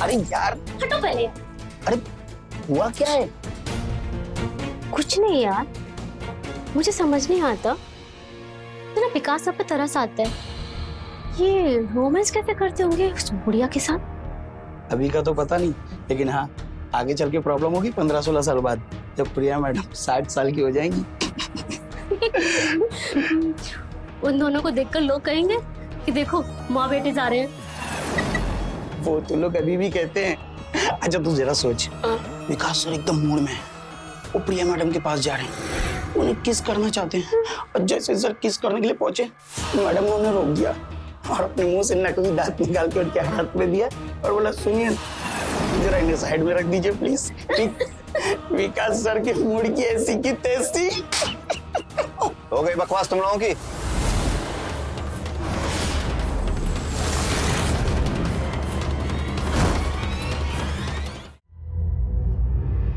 अरे यार
हटो पहले।
अरे हुआ क्या है?
कुछ नहीं यार, मुझे समझ नहीं आता तो ना विकास सब पे तरस आता है, ये रोमांस कैसे करते होंगे उस बुढ़िया के साथ।
अभी का तो पता नहीं, लेकिन हाँ आगे चल के प्रॉब्लम होगी 15-16 साल बाद, जब प्रिया मैडम 60 साल की हो जाएंगी।
उन दोनों को देखकर लोग कहेंगे कि देखो माँ बेटे जा रहे हैं।
वो तो लोग अभी भी कहते हैं। अच्छा तू जरा सोच, विकास सर एकदम मूड में है, वो प्रिया मैडम के पास जा रहे हैं, उन्हें किस करना चाहते हैं, और जैसे सर किस करने के लिए पहुंचे, मैडम ने उन्हें रोक दिया और अपने मुंह से नकली दांत निकाल के उनके हाथ में दिया और बोला सुनिए जरा इन्हें साइड में रख दीजिए प्लीज। विकास सर के मूड की ऐसी की तैसी।
हो गई बकवास तुम लोगों की।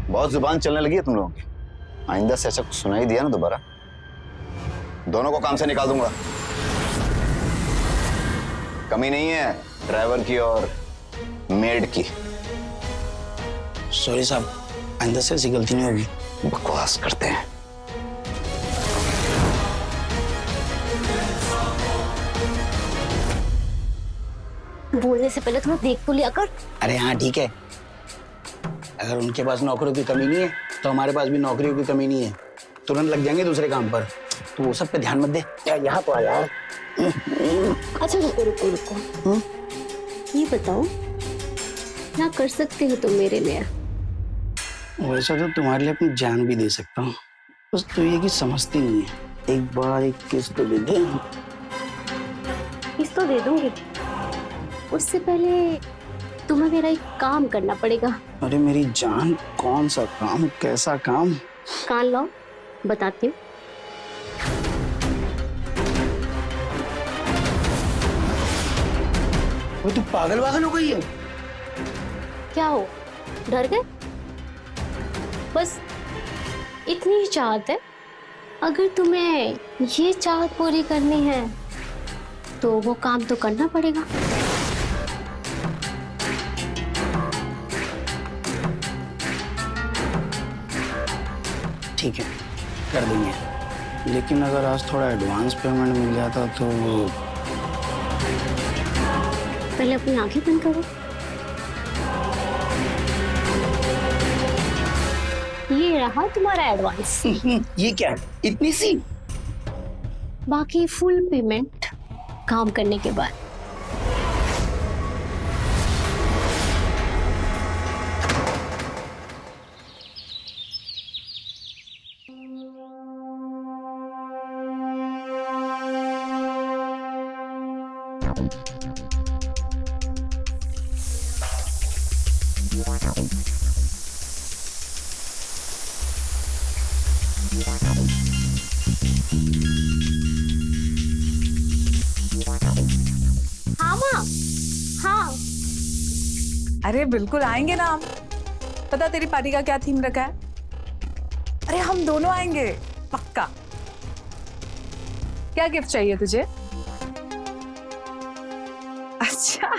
बहुत जुबान चलने लगी है तुम लोगों की। आइंदा से ऐसा कुछ सुनाई दिया ना दोबारा, दोनों को काम से निकाल दूंगा। कमी नहीं है ड्राइवर की और मेड की।
सॉरी साहब, आइंदा से ऐसी गलती नहीं होगी।
बकवास करते हैं।
बोलने से पहले थोड़ा देख तो लिया कर।
अरे हाँ ठीक है, अगर उनके पास नौकरियों की कमी नहीं है तो हमारे पास भी नौकरियों की कमी नहीं है, तुरंत लग जाएंगे दूसरे काम पर, तो वो सब पे ध्यान मत दे। यहाँ तो आ यार।
अच्छा रुको रुको रुको, ये बताओ क्या कर सकते हो तुम मेरे लिए?
वैसा तो तुम्हारे लिए अपनी जान भी दे सकता हूँ, बस तू ये कि समझती नहीं है। एक बार एक किस्त तो दे दे।
किस्त तो दे दूंगी, उससे पहले तुम्हें मेरा एक काम करना पड़ेगा।
अरे मेरी जान, कौन सा काम, कैसा काम?
कान लो बताती हूँ।
वो तू पागल वागल हो गई है?
क्या हो, डर गए? बस इतनी ही चाहत है, अगर तुम्हें ये चाहत पूरी करनी है तो वो काम तो करना पड़ेगा।
ठीक है कर देंगे, लेकिन अगर आज थोड़ा एडवांस पेमेंट मिल जाता तो।
पहले अपनी आंखें बंद करो। ये रहा तुम्हारा एडवांस।
ये क्या है? इतनी सी?
बाकी फुल पेमेंट
काम करने के बाद।
हाँ माँ, हाँ।
अरे बिल्कुल आएंगे ना हम। पता तेरी पार्टी का क्या थीम रखा है? अरे हम दोनों आएंगे पक्का। क्या गिफ्ट चाहिए तुझे? अच्छा।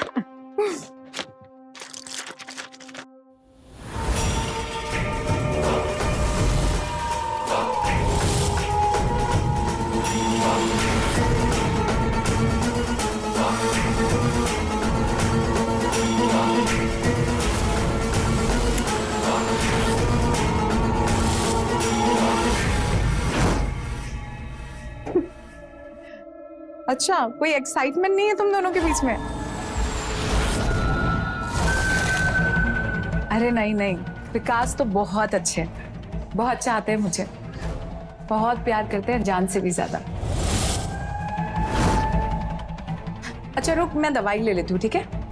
अच्छा, कोई एक्साइटमेंट नहीं है तुम दोनों के बीच में? अरे नहीं नहीं, विकास तो बहुत अच्छे हैं, बहुत चाहते हैं मुझे, बहुत प्यार करते हैं, जान से भी ज्यादा। अच्छा रुक, मैं दवाई ले लेती हूँ, ठीक है?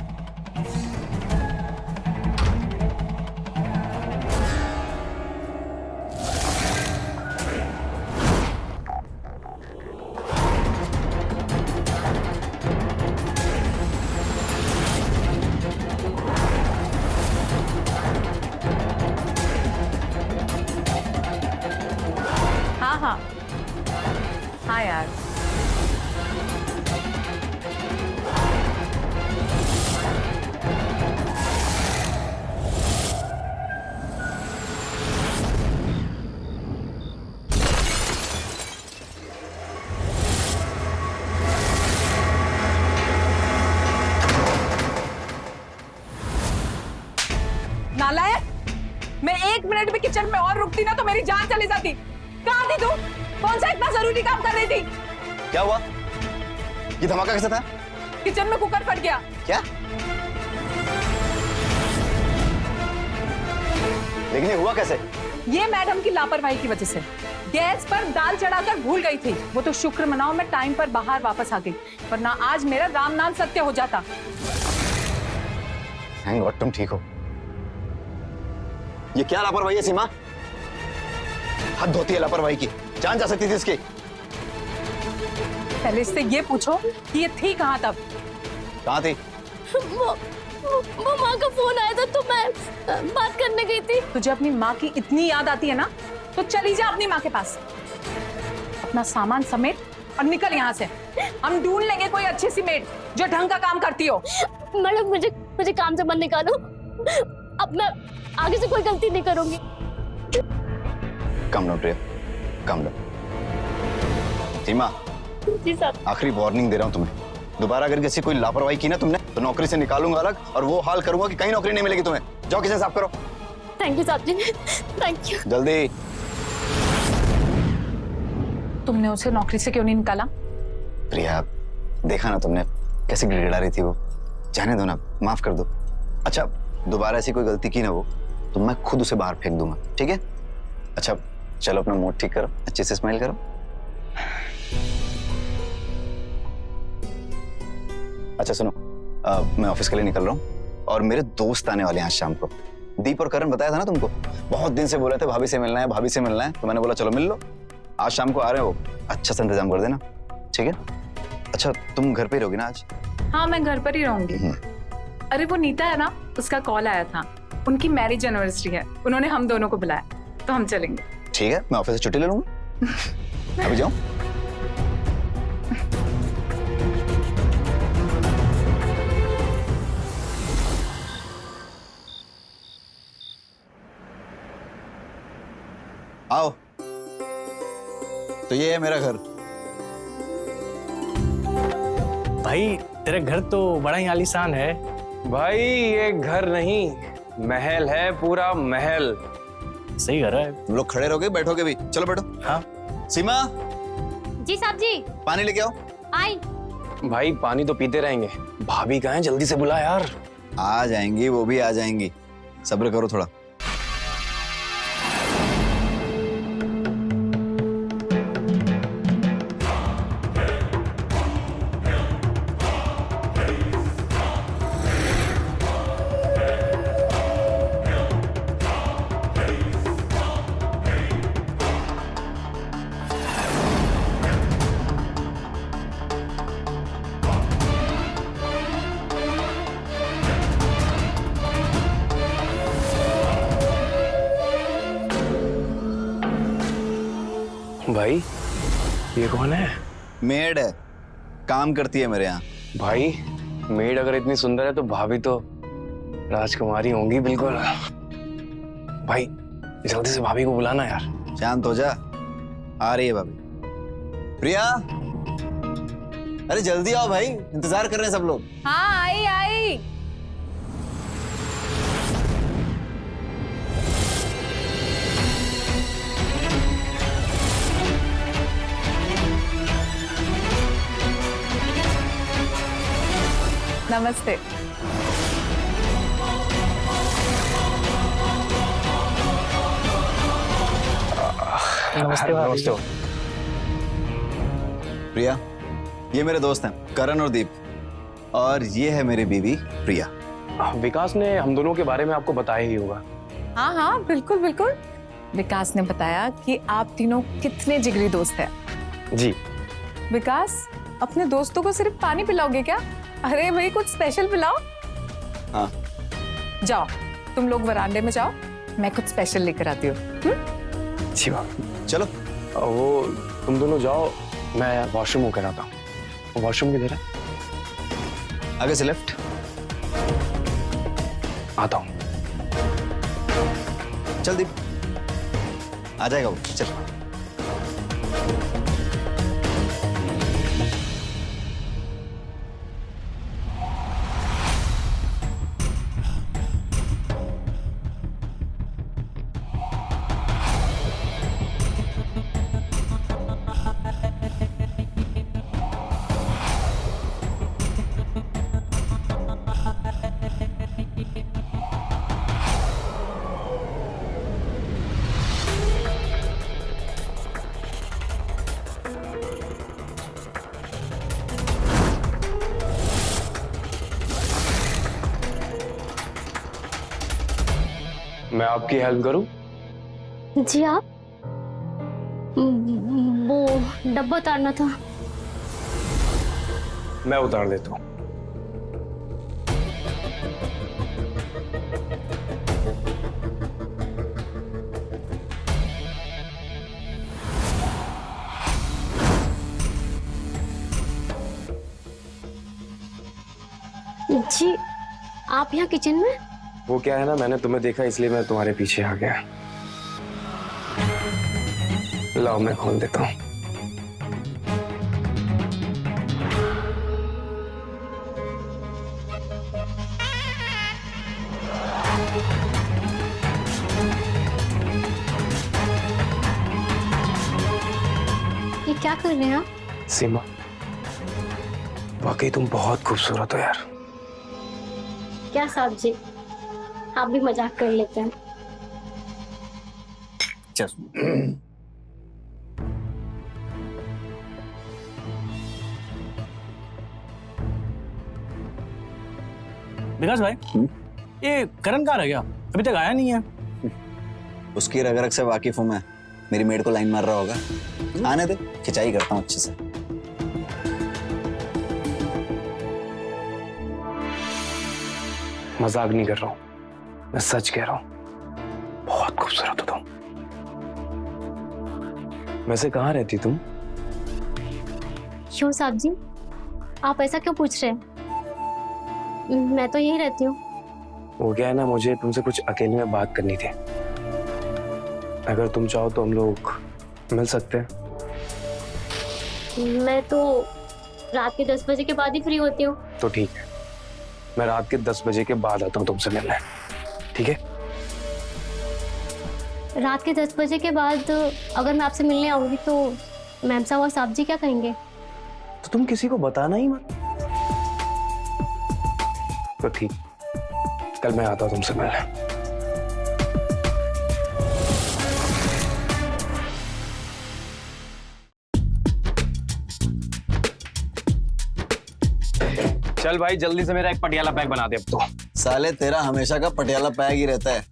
हाँ हाँ यार। नालायक, मैं 1 मिनट भी किचन में और रुकती ना तो मेरी जान चली जाती। कहाँ थी तू? कौन सा इतना जरूरी काम कर रही थी?
क्या हुआ? ये धमाका कैसे था?
किचन में कुकर फट गया।
क्या? लेकिन ये हुआ कैसे?
ये मैडम की लापरवाही की वजह से। गैस पर दाल चढ़ाकर भूल गई थी। वो तो शुक्र मनाओ मैं टाइम पर बाहर वापस आ गई, वरना आज मेरा राम नाम सत्य हो जाता।
थैंक गॉड तुम ठीक हो। ये क्या लापरवाही है सीमा? हद होती है लापरवाही की, जान जा सकती थी इसकी।
पहले इससे ये पूछो कि ये थी कहाँ तब?
कहाँ थी?
वो माँ का फोन आया था तो मैं बात करने गई थी।
तुझे अपनी माँ की इतनी याद आती है ना, तो चली जा अपनी माँ के पास, अपना सामान समेट और निकल यहाँ से। हम ढूंढ लेंगे कोई अच्छी सी मेड जो ढंग का काम करती हो।
मैडम मुझे काम से मत निकालो, अब मैं आगे से कोई गलती नहीं करूंगी।
कम लो प्रिया, कम लो। सीमा,
जी साहब।
आखिरी वार्निंग दे रहा हूँ तुम्हें, दोबारा अगर किसी कोई लापरवाही की ना तुमने तो नौकरी से निकालूंगा अलग, और वो हाल करूंगा कि कहीं नौकरी नहीं मिलेगी तुम्हें। जाओ किचन साफ करो।
थैंक यू साहब जी, थैंक यू।
जल्दी।
तुमने उसे नौकरी से क्यों नहीं निकाला?
प्रिया, देखा ना तुमने कैसे गिड़गिड़ा रही थी वो। जाने दो ना, माफ कर दो। अच्छा, दोबारा ऐसी कोई गलती की ना वो तो मैं खुद उसे बाहर फेंक दूंगा, ठीक है? अच्छा चलो अपना मूड ठीक करो, अच्छे से स्माइल करो। अच्छा सुनो, मैं ऑफिस के लिए निकल रहा हूँ और मेरे दोस्त आने वाले हैं आज शाम को। दीप और करण बताया था ना तुमको, बहुत दिन से बोले थे भाभी से मिलना है, भाभी से मिलना है, तो मैंने बोला चलो मिल लो। आज शाम को आ रहे हो, अच्छा सा इंतजाम कर देना, ठीक है? अच्छा तुम घर पे ही रहोगी ना आज?
हाँ मैं घर पर ही रहूंगी। अरे वो नीता है ना, उसका कॉल आया था, उनकी मैरिज एनिवर्सरी है, उन्होंने हम दोनों को बुलाया, तो हम चलेंगे।
ठीक है, मैं ऑफिस से छुट्टी ले लूंगा। अभी जाऊं? आओ, तो ये है मेरा घर।
भाई तेरा घर तो बड़ा ही आलीशान है।
भाई ये घर नहीं, महल है, पूरा महल।
सही घर है।
तुम लोग खड़े रहोगे बैठोगे भी? चलो बैठो।
हाँ।
सीमा,
जी साहब जी।
पानी लेके आओ।
आई।
भाई पानी तो पीते रहेंगे, भाभी कहाँ है? जल्दी से बुला यार।
आ जाएंगी, वो भी आ जाएंगी, सब्र करो थोड़ा।
भाई ये कौन है?
मेड है, काम करती है मेरे यहाँ।
भाई मेड अगर इतनी सुंदर है तो भाभी तो राजकुमारी होंगी बिल्कुल। भाई जल्दी से भाभी को बुलाना यार।
शांत हो जा, आ रही है भाभी। प्रिया, अरे जल्दी आओ भाई, इंतजार कर रहे हैं सब लोग।
हाँ आई आई। नमस्ते।
नमस्ते नमस्ते।
प्रिया, ये मेरे दोस्त हैं करण और दीप, और ये है मेरी बीवी प्रिया।
विकास ने हम दोनों के बारे में आपको बताया ही होगा।
हाँ हाँ बिल्कुल बिल्कुल, विकास ने बताया कि आप तीनों कितने जिगरी दोस्त हैं।
जी।
विकास, अपने दोस्तों को सिर्फ पानी पिलाओगे क्या? अरे भाई कुछ स्पेशल पिलाओ।
हाँ।
जाओ तुम लोग वरांडे में जाओ, मैं कुछ स्पेशल लेकर आती हूँ।
अच्छी बात।
चलो।
वो तुम दोनों जाओ, मैं वॉशरूम होकर आता हूँ। वॉशरूम किधर है?
आगे से लेफ्ट।
आता हूँ।
चल दीप, आ जाएगा वो, चल।
मैं आपकी हेल्प करूं?
जी आप? वो डब्बा उतारना था।
मैं उतार देता हूं।
जी आप यहाँ किचन में?
वो क्या है ना, मैंने तुम्हें देखा इसलिए मैं तुम्हारे पीछे आ गया। लाओ मैं खोल देता हूँ।
ये क्या कर रहे हैं आप?
सीमा, वाकई तुम बहुत खूबसूरत हो यार।
क्या साहब जी, आप भी मजाक कर लेते हैं।
चल।
विकास भाई, ये करण कहाँ रह गया? अभी तक आया नहीं है।
उसकी रग रग से वाकिफ हूं मैं, मेरी मेड को लाइन मार रहा होगा। आने दे, खिंचाई करता हूँ अच्छे से।
मजाक नहीं कर रहा हूँ, मैं सच कह रहा हूँ, बहुत खूबसूरत हो तुम। वैसे कहाँ रहती तुम?
क्यों साहब जी, आप ऐसा क्यों पूछ रहे हैं? मैं तो यही रहती हूँ।
वो क्या है ना, मुझे तुमसे कुछ अकेले में बात करनी थी। अगर तुम चाहो तो हम लोग मिल सकते हैं।
मैं तो रात के 10 बजे के बाद ही फ्री होती हूँ।
तो ठीक है, मैं रात के 10 बजे के बाद आता हूँ तुमसे मिलने, ठीक है?
रात के 10 बजे के बाद अगर मैं आपसे मिलने आऊंगी तो मैम साहब और साहब जी क्या कहेंगे?
तो तुम किसी को बताना ही मत। तो ठीक, कल मैं आता हूं तुमसे मिलने। चल भाई जल्दी से मेरा एक पटियाला पैक बना दे अब तो।
साले तेरा हमेशा का पटियाला पैक ही रहता है,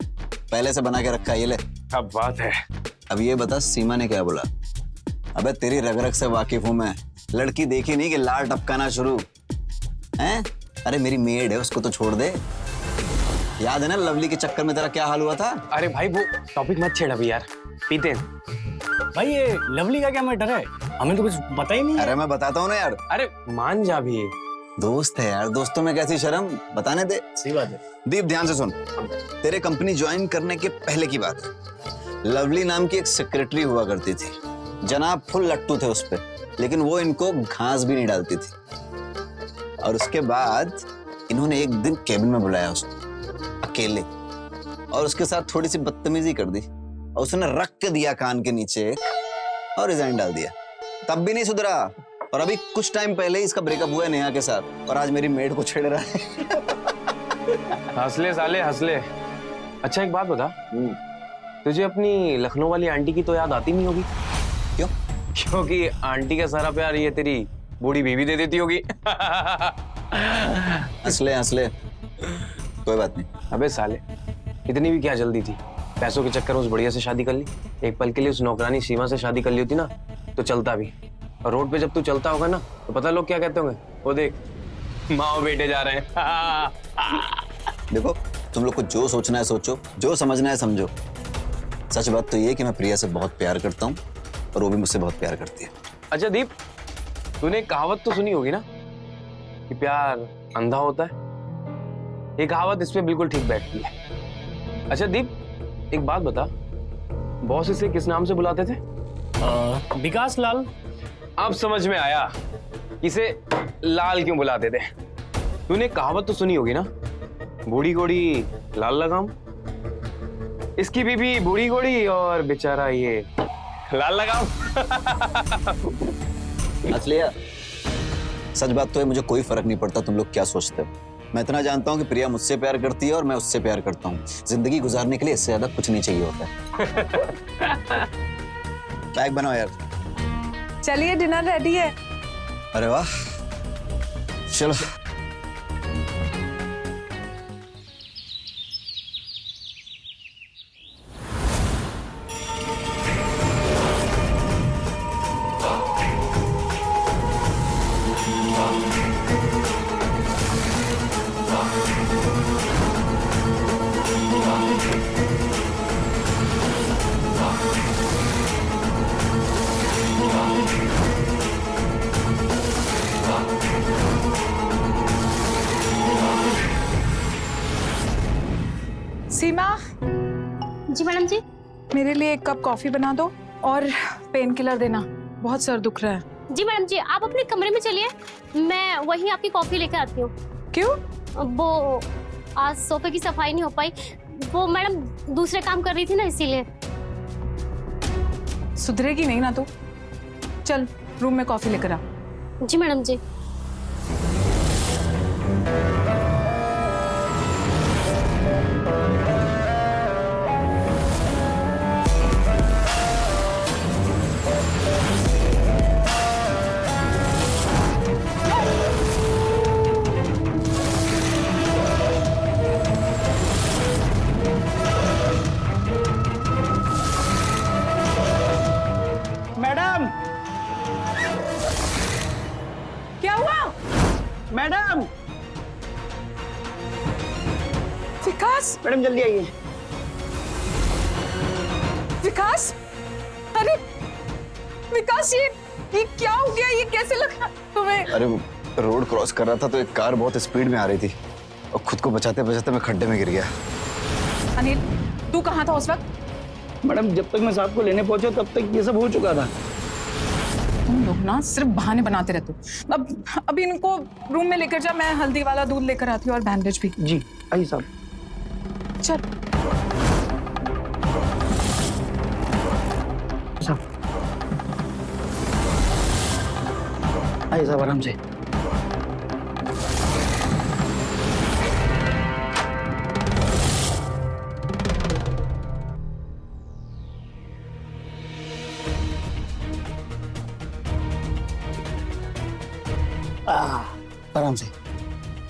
पहले से बना के रखा है। ये ले।
अब बात है।
अब ये बता सीमा ने क्या बोला? अबे तेरी रग रग से वाकिफ हूं मैं, लड़की देखी नहीं कि लाल टपकाना शुरू हैं? अरे मेरी मेड है, उसको तो छोड़ दे। याद है ना लवली के चक्कर में तेरा क्या हाल हुआ था?
अरे भाई वो टॉपिक मत छेड़ अभी यार, पीते हैं।
भाई ये लवली का क्या मैटर है? हमें तो कुछ पता ही नहीं है।
अरे मैं बताता हूँ ना यार।
अरे मान जा भी,
दोस्त है यार, दोस्तों में कैसी शर्म, बताने दे।
सही बात है।
दीप ध्यान से सुन, तेरे कंपनी ज्वाइन करने के पहले की बात है। लवली नाम की एक सेक्रेटरी हुआ करती थी, जनाब फुल लट्टू थे उस पे, लेकिन वो इनको घास भी नहीं डालती थी। और उसके बाद इन्होंने एक दिन केबिन में बुलाया उसको अकेले, और उसके साथ थोड़ी सी बदतमीजी कर दी, और उसने रख के दिया कान के नीचे और रिजाइन डाल दिया। तब भी नहीं सुधरा, और अभी कुछ टाइम पहले ही इसका ब्रेकअप हुआ है नेहा के साथ, और आज मेरी मेड को छेड़ रहा है।
हंसले साले हंसले। अच्छा एक बात बता, तुझे अपनी लखनऊ वाली आंटी की तो याद आती नहीं होगी?
क्यों?
क्योंकि आंटी का सारा प्यार ये तेरी बूढ़ी बीवी दे देती होगी।
हंसले हंसले, कोई बात नहीं।
अबे साले, इतनी भी क्या जल्दी थी? पैसों के चक्कर में उस बढ़िया से शादी कर ली। एक पल के लिए उस नौकरानी सीमा से शादी कर ली होती ना तो चलता भी। और रोड पे जब तू चलता होगा ना तो पता लोग क्या कहते होंगे, वो देख माँ बेटे जा रहे हैं।
देखो तुम लोग को जो सोचना है सोचो, जो समझना है समझो। सच बात तो ये है कि मैं प्रिया से बहुत प्यार करता हूँ, और वो भी मुझसे बहुत प्यार करती है।
अच्छा दीप, तूने एक कहावत तो सुनी होगी ना कि प्यार अंधा होता है? ये कहावत इस पे बिल्कुल ठीक बैठती है। अच्छा दीप, एक बात बता, बॉस इसे किस नाम से बुलाते थे?
विकास लाल।
अब समझ में आया इसे लाल क्यों बुलाते थे। तूने कहावत तो सुनी होगी ना, बूढ़ी घोड़ी लाल लगाम। इसकी बीबी बूढ़ी घोड़ी और बेचारा ये लाल लगाम।
असलिया सच बात तो है, मुझे कोई फर्क नहीं पड़ता तुम लोग क्या सोचते हो। मैं इतना जानता हूँ कि प्रिया मुझसे प्यार करती है और मैं उससे प्यार करता हूँ। जिंदगी गुजारने के लिए इससे ज्यादा कुछ नहीं चाहिए होता है। बैग बनाओ यार।
चलिए डिनर रेडी है।
अरे वाह, चलो।
सीमा।
जी मैडम जी।
मेरे लिए एक कप कॉफी बना दो और पेन किलर देना, बहुत सर दुख रहा है।
जी मैडम जी, आप अपने कमरे में चलिए, मैं वहीं आपकी कॉफी लेकर आती हूँ।
क्यों?
वो आज सोफे की सफाई नहीं हो पाई, वो मैडम दूसरे काम कर रही थी ना, इसीलिए।
सुधरेगी नहीं ना तू? चल रूम में कॉफी लेकर आ।
जी मैडम जी।
मैडम,
क्या हुआ?
मैडम,
विकास,
मैडम जल्दी आइए।
विकास, अरे विकास, ये क्या हो गया? ये कैसे लगा तुम्हें?
अरे रोड क्रॉस कर रहा था तो एक कार बहुत स्पीड में आ रही थी, और खुद को बचाते बचाते मैं खड्डे में गिर गया।
अनिल, तू कहाँ था उस वक्त?
मैडम जब तक मैं साहब को लेने पहुंचा तब तक ये सब हो चुका था।
तुम लोग ना सिर्फ बहाने बनाते रहते हो। अब इनको रूम में लेकर जा, मैं हल्दी वाला दूध लेकर आती हूँ और बैंडेज भी।
जी आइए साहब।
चल।
साहब आइए साहब आराम से। आराम से।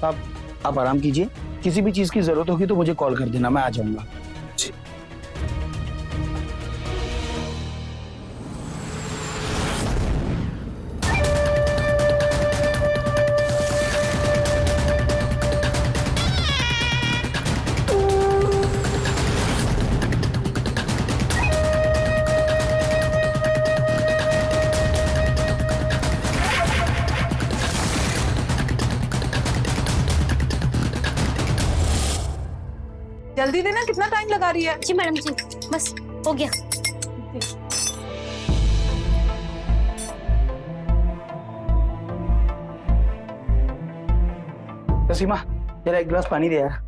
आप आराम कीजिए, किसी भी चीज की जरूरत होगी तो मुझे कॉल कर देना, मैं आ जाऊंगा।
जल्दी देना, कितना टाइम लगा रही है?
जी मैडम जी, बस हो गया।
तो सीमा तेरा एक गिलास पानी दे यार।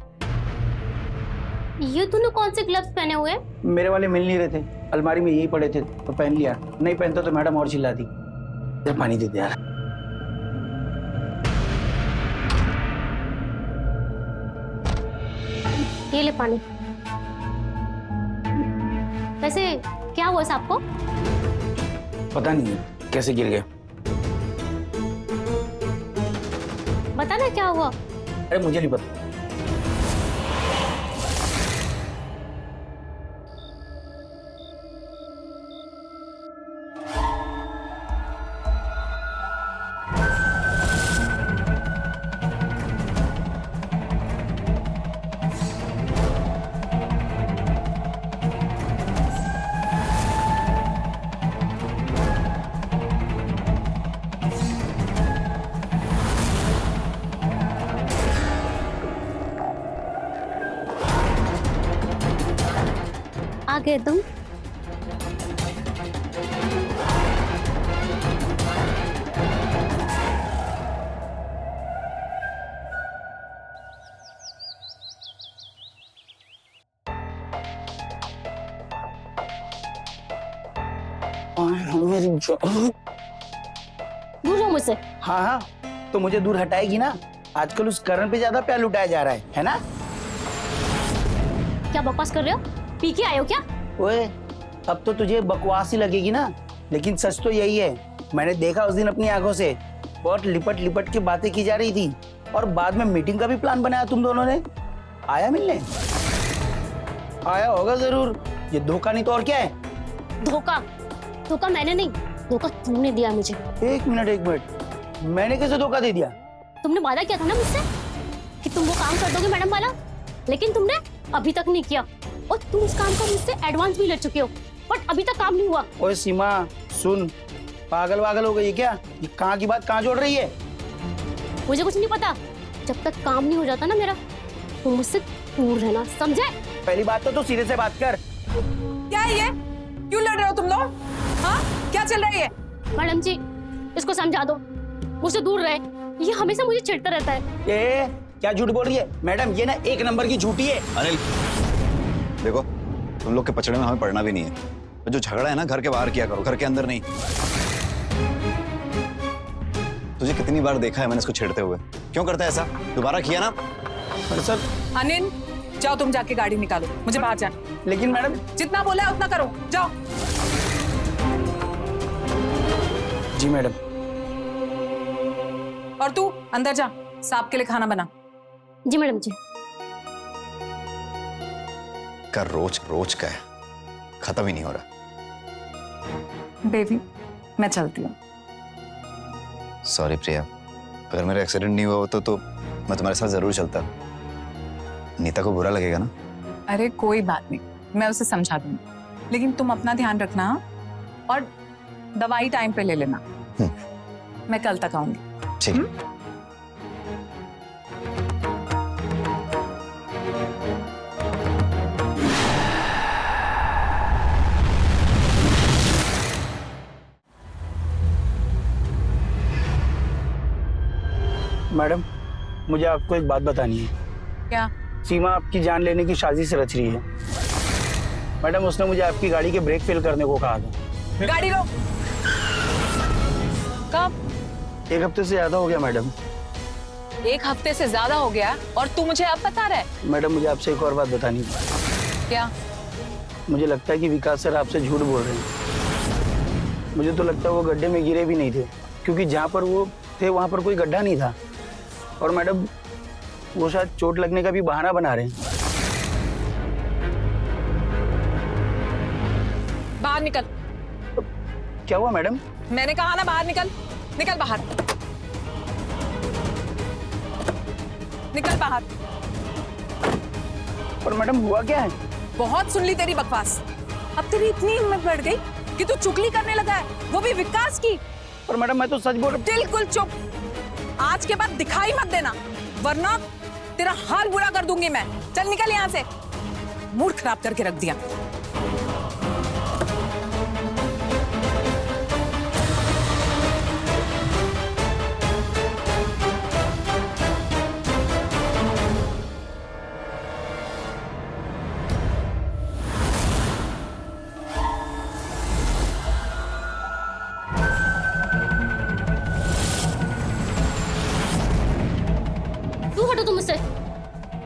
ये तूने कौन से ग्लव्स पहने हुए हैं?
मेरे वाले मिल नहीं रहे थे, अलमारी में यही पड़े थे तो पहन लिया, नहीं पहनता तो मैडम और चिल्लाती। तेरा पानी दे दे यार।
ये ले पानी। वैसे क्या हुआ साहब को?
पता नहीं कैसे गिर गए।
बता ना क्या हुआ।
अरे मुझे नहीं पता।
आ गए तुम।
मेरी
दूर हो मुझसे।
हाँ हाँ, तो मुझे दूर हटाएगी ना। आजकल उस करण पे ज्यादा प्यार लुटाया जा रहा है ना?
क्या बकवास कर रहे हो? पी के आए हो क्या?
ओए, अब तो तुझे बकवास ही लगेगी ना, लेकिन सच तो यही है। मैंने देखा उस दिन अपनी आंखों से, बहुत लिपट लिपट के बातें की जा रही थी और बाद में मीटिंग का भी प्लान बनाया तुम दोनों ने। आया मिलने? आया होगा जरूर, ये धोखा नहीं तो और क्या है?
धोखा? धोखा मैंने नहीं, धोखा तुमने दिया मुझे।
एक मिनट, मैंने कैसे धोखा दे दिया?
तुमने वादा किया था ना मुझसे कि तुम वो काम कर दोगे मैडम वाला, लेकिन तुमने अभी तक नहीं किया और तुम उस काम का मुझसे एडवांस भी ले चुके हो, बट अभी तक काम नहीं हुआ।
ओए सीमा सुन, पागल वागल हो गई है क्या? ये कहाँ की बात कहाँ जोड़ रही है?
मुझे कुछ नहीं पता। जब तक काम नहीं हो जाता ना मेरा, तो मुझसे दूर रहना, समझे?
पहली बात तो सीधे से बात कर।
क्या है ये? क्यों लड़ रहे हो तुम लोग? हाँ, क्या चल रहा है?
मैडम जी, इसको समझा दो, मुझसे दूर रहे। ये हमेशा मुझे चिढ़ता रहता है।
ये क्या झूठ बोल रही है मैडम? ये ना एक नंबर की झूठी है।
अनिल देखो, तुम लोग के पचड़े में हमें पड़ना भी नहीं है। तो जो झगड़ा है ना, घर के बाहर किया करो, घर के अंदर नहीं। तुझे कितनी बार देखा है मैंने इसको छेड़ते हुए, क्यों करता है ऐसा? दोबारा किया ना?
सर
अनिल, जाओ तुम जाके गाड़ी निकालो, मुझे बाहर जाना।
लेकिन मैडम,
जितना बोला है उतना करो, जाओ।
जी मैडम।
और तू अंदर जा, साहब के लिए खाना बना।
जी मैडम जी।
कर रोज रोज का है, खत्म ही नहीं हो रहा।
बेबी, मैं चलती हूँ।
सॉरी प्रिया, अगर मेरा एक्सीडेंट नहीं हुआ होता तो मैं तुम्हारे साथ जरूर चलता। नीता को बुरा लगेगा ना?
अरे कोई बात नहीं, मैं उसे समझा दूंगी, लेकिन तुम अपना ध्यान रखना और दवाई टाइम पे ले लेना। मैं कल तक आऊंगी।
ठीक है।
मैडम, मुझे आपको एक बात बतानी है।
क्या?
सीमा आपकी जान लेने की साजिश से रच रही है। मैडम, उसने मुझे आपकी गाड़ी के ब्रेक फेल करने को कहा था।
गाड़ी रोक। कब?
1 हफ्ते से ज्यादा हो गया मैडम।
1 हफ्ते से ज्यादा हो गया और तू मुझे अब बता रहा है?
मैडम मुझे आपसे एक और बात बतानी थी।
क्या?
मुझे लगता है कि विकास सर आपसे झूठ बोल रहे हैं। मुझे तो लगता है वो गड्ढे में गिरे भी नहीं थे, क्योंकि जहाँ पर वो थे वहाँ पर कोई गड्ढा नहीं था। और मैडम वो शायद चोट लगने का भी बहाना बना रहे हैं।
बाहर निकल।
क्या हुआ मैडम?
मैंने कहा ना बाहर निकल। निकल बाहर, निकल बाहर।
पर मैडम हुआ क्या है?
बहुत सुन ली तेरी बकवास। अब तेरी इतनी हिम्मत बढ़ गई कि तू चुगली करने लगा है, वो भी विकास की।
पर मैडम मैं तो सच बोल रहा।
बिल्कुल चुप। आज के बाद दिखाई मत देना, वरना तेरा हाल बुरा कर दूंगी मैं। चल निकल यहाँ से। मूड खराब करके रख दिया।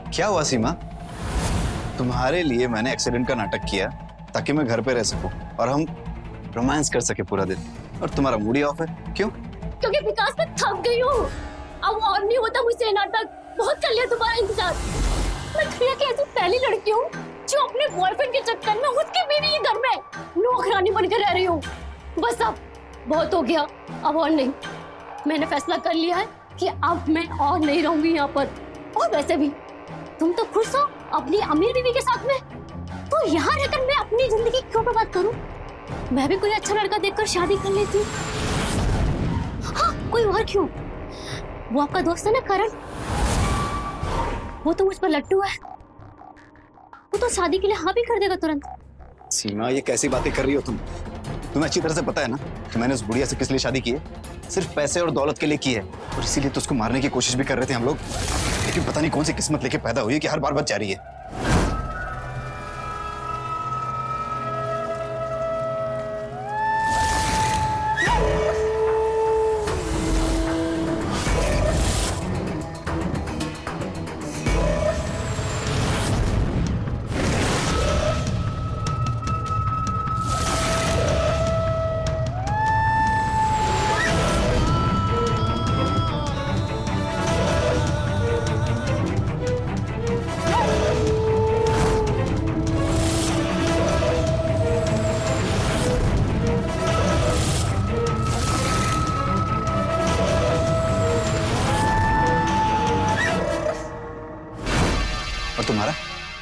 क्या हुआ सीमा? तुम्हारे लिए मैंने एक्सीडेंट का नाटक किया ताकि मैं घर पे रह सकूं और हम रोमांस कर सके पूरा दिन, और तुम्हारा मूड ही ऑफ है। क्यों?
क्योंकि विकास में थक गई हूँ। अब और नहीं होता मुझसे नाटक। बहुत कर लिया तुम्हारा इंतजार। मैं दुनिया की ऐसी पहली लड़की हूँ जो अपने बॉयफ्रेंड के चक्कर में उसके बीवी के घर में नौकरानी बनकर रह रही हूँ। बस अब बहुत हो गया, अब और नहीं। मैंने फैसला कर लिया है कि अब मैं और नहीं रहूंगी यहाँ पर। और वैसे भी तुम तो खुश हो अपनी अमीर बीवी के साथ में, तो यहाँ रहकर मैं अपनी जिंदगी क्यों बर्बाद करूं? मैं भी कोई अच्छा लड़का देखकर शादी कर लेती। हाँ, कोई और क्यों? वो आपका दोस्त है ना करण, वो तो मुझ पर लट्टू है। वो तो शादी के लिए हाँ भी कर देगा तुरंत।
सीमा ये कैसी बातें कर रही हो तुम? तुम्हें अच्छी तरह से पता है ना कि मैंने उस बुढ़िया से किस लिए शादी की है? सिर्फ पैसे और दौलत के लिए की है, और इसीलिए तो उसको मारने की कोशिश भी कर रहे थे हम लोग। लेकिन पता नहीं कौन सी किस्मत लेके पैदा हुई है कि हर बार बच जा रही है।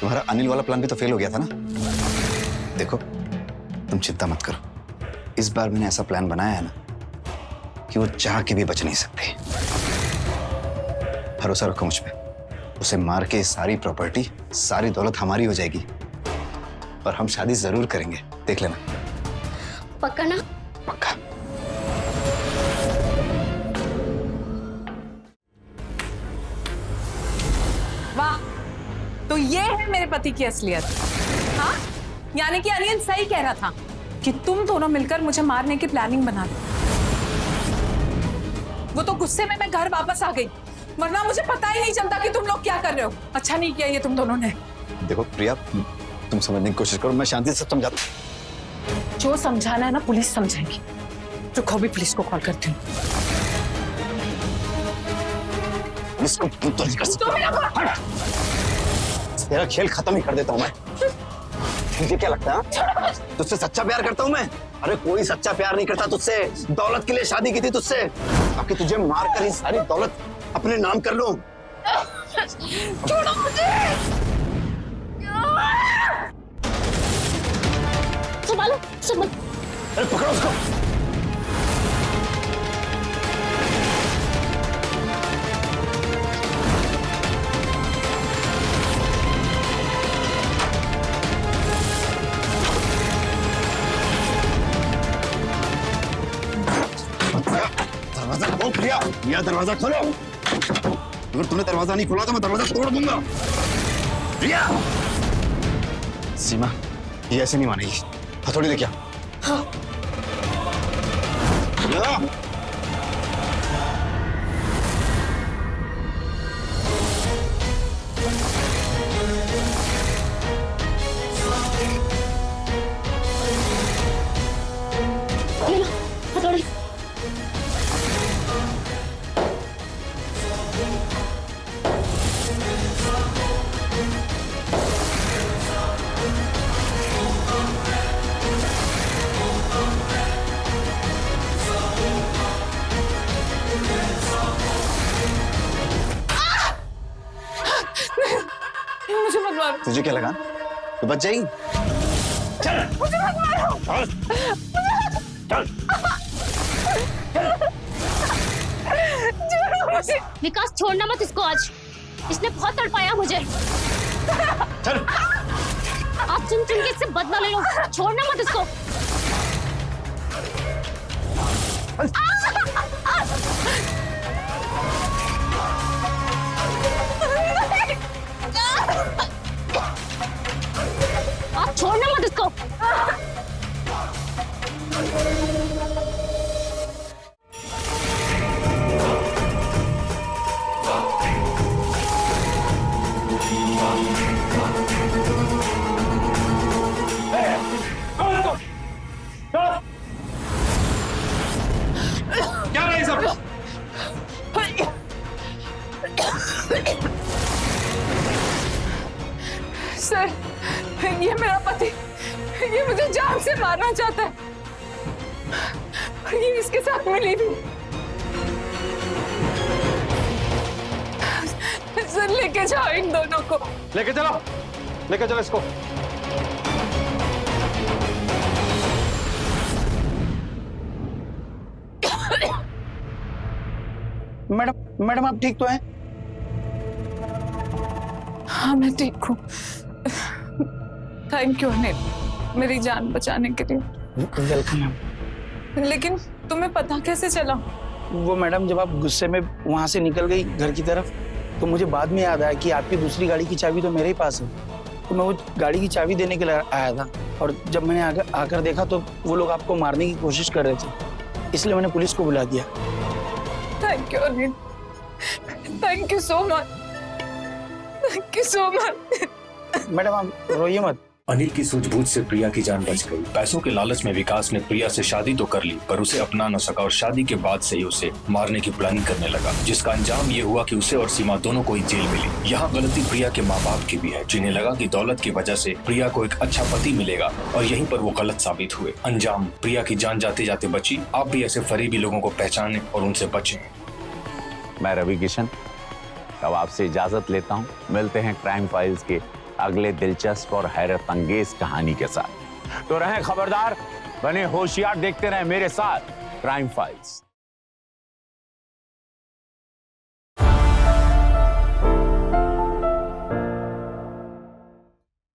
तुम्हारा अनिल वाला प्लान भी तो फेल हो गया था ना। देखो तुम चिंता मत करो, इस बार मैंने ऐसा प्लान बनाया है ना कि वो चाह के भी बच नहीं सकते। भरोसा रखो मुझ पे। उसे मार के सारी प्रॉपर्टी, सारी दौलत हमारी हो जाएगी, और हम शादी जरूर करेंगे, देख लेना।
पक्का ना?
पक्का।
वाह, तो ये है मेरे पति की असलियत। हाँ, यानी कि अनिल सही कह रहा था कि तुम दोनों मिलकर मुझे मारने की प्लानिंग बना ली। वो तो गुस्से में मैं घर वापस आ गई, वरना मुझे पता ही नहीं चलता कि तुम लोग क्या कर रहे हो। अच्छा नहीं किया ये तुम दोनों ने।
देखो प्रिया, तुम समझने की कोशिश करो, मैं शांति से समझाता हूं।
जो समझाना है ना पुलिस समझेगी। रुको, भी पुलिस को कॉल करती हूँ।
पुलिस को तो नहीं कर सकता। तेरा खेल खत्म ही कर देता हूं मैं। तुझे क्या लगता है तुझसे सच्चा प्यार करता हूं मैं? अरे कोई सच्चा प्यार नहीं करता तुझसे। दौलत के लिए शादी की थी तुझसे, ताकि तुझे मार कर ही सारी दौलत अपने नाम कर लूं।
छोड़ो मुझे।
संभालो, संभालो।
अरे पकड़ो उसको। दरवाजा खोल प्रिया, प्रिया दरवाजा खोलो। अगर तूने दरवाजा नहीं खोला तो मैं दरवाजा तोड़ दूंगा। प्रिया। सीमा, ये ऐसे नहीं मानेगी। हथौड़ी लेके आ। हाँ। तुझे क्या लगा तो बच जाएगी?
मुझे मत मारो। छोड़ो मुझे।
विकास छोड़ना मत इसको आज, इसने बहुत तड़पाया मुझे।
चल।
आप चुन चुन के इससे बदला ले लो, छोड़ना मत इसको। आप छोड़ना मत इसको।
क्या रहा है सब?
सर, ये मेरा पति, ये मुझे जान से मारना चाहता है। ये इसके साथ मिली थी। सर लेके जाओ इन दोनों को।
लेके चलो इसको।
मैडम आप ठीक तो हैं?
हाँ मैं ठीक हूँ। थैंक यू अनिल, मेरी जान बचाने के लिए।
Welcome ma'am.
लेकिन तुम्हें पता कैसे चला?
वो मैडम जब आप गुस्से में वहां से निकल गई घर की तरफ, तो मुझे बाद में याद आया कि आपकी दूसरी गाड़ी की चाबी तो मेरे ही पास है। तो मैं वो गाड़ी की चाबी देने के लिए आया था, और जब मैंने आकर देखा तो वो लोग आपको मारने की कोशिश कर रहे थे, इसलिए मैंने पुलिस को बुला दिया।
Thank you Anil, thank you so much, thank you so much.
Madam आप रोइए मत।
अनिल की सूझबूझ से प्रिया की जान बच गई। पैसों के लालच में विकास ने प्रिया से शादी तो कर ली, पर उसे अपना न सका और शादी के बाद से ही उसे मारने की प्लानिंग करने लगा, जिसका अंजाम ये हुआ कि उसे और सीमा दोनों को ही जेल मिली। यहाँ गलती प्रिया के माँ बाप की भी है, जिन्हें लगा कि दौलत की वजह से प्रिया को एक अच्छा पति मिलेगा, और यहीं पर वो गलत साबित हुए। अंजाम प्रिया की जान जाते जाते बची। आप भी ऐसे फरीबी लोगों को पहचाने और उनसे बचें।
मैं रवि किशन अब आपसे इजाजत लेता हूँ। मिलते हैं क्राइम फाइल्स के अगले दिलचस्प और हैरत अंगेज कहानी के साथ। तो रहें खबरदार, बने होशियार, देखते रहें मेरे साथ क्राइम फाइल्स।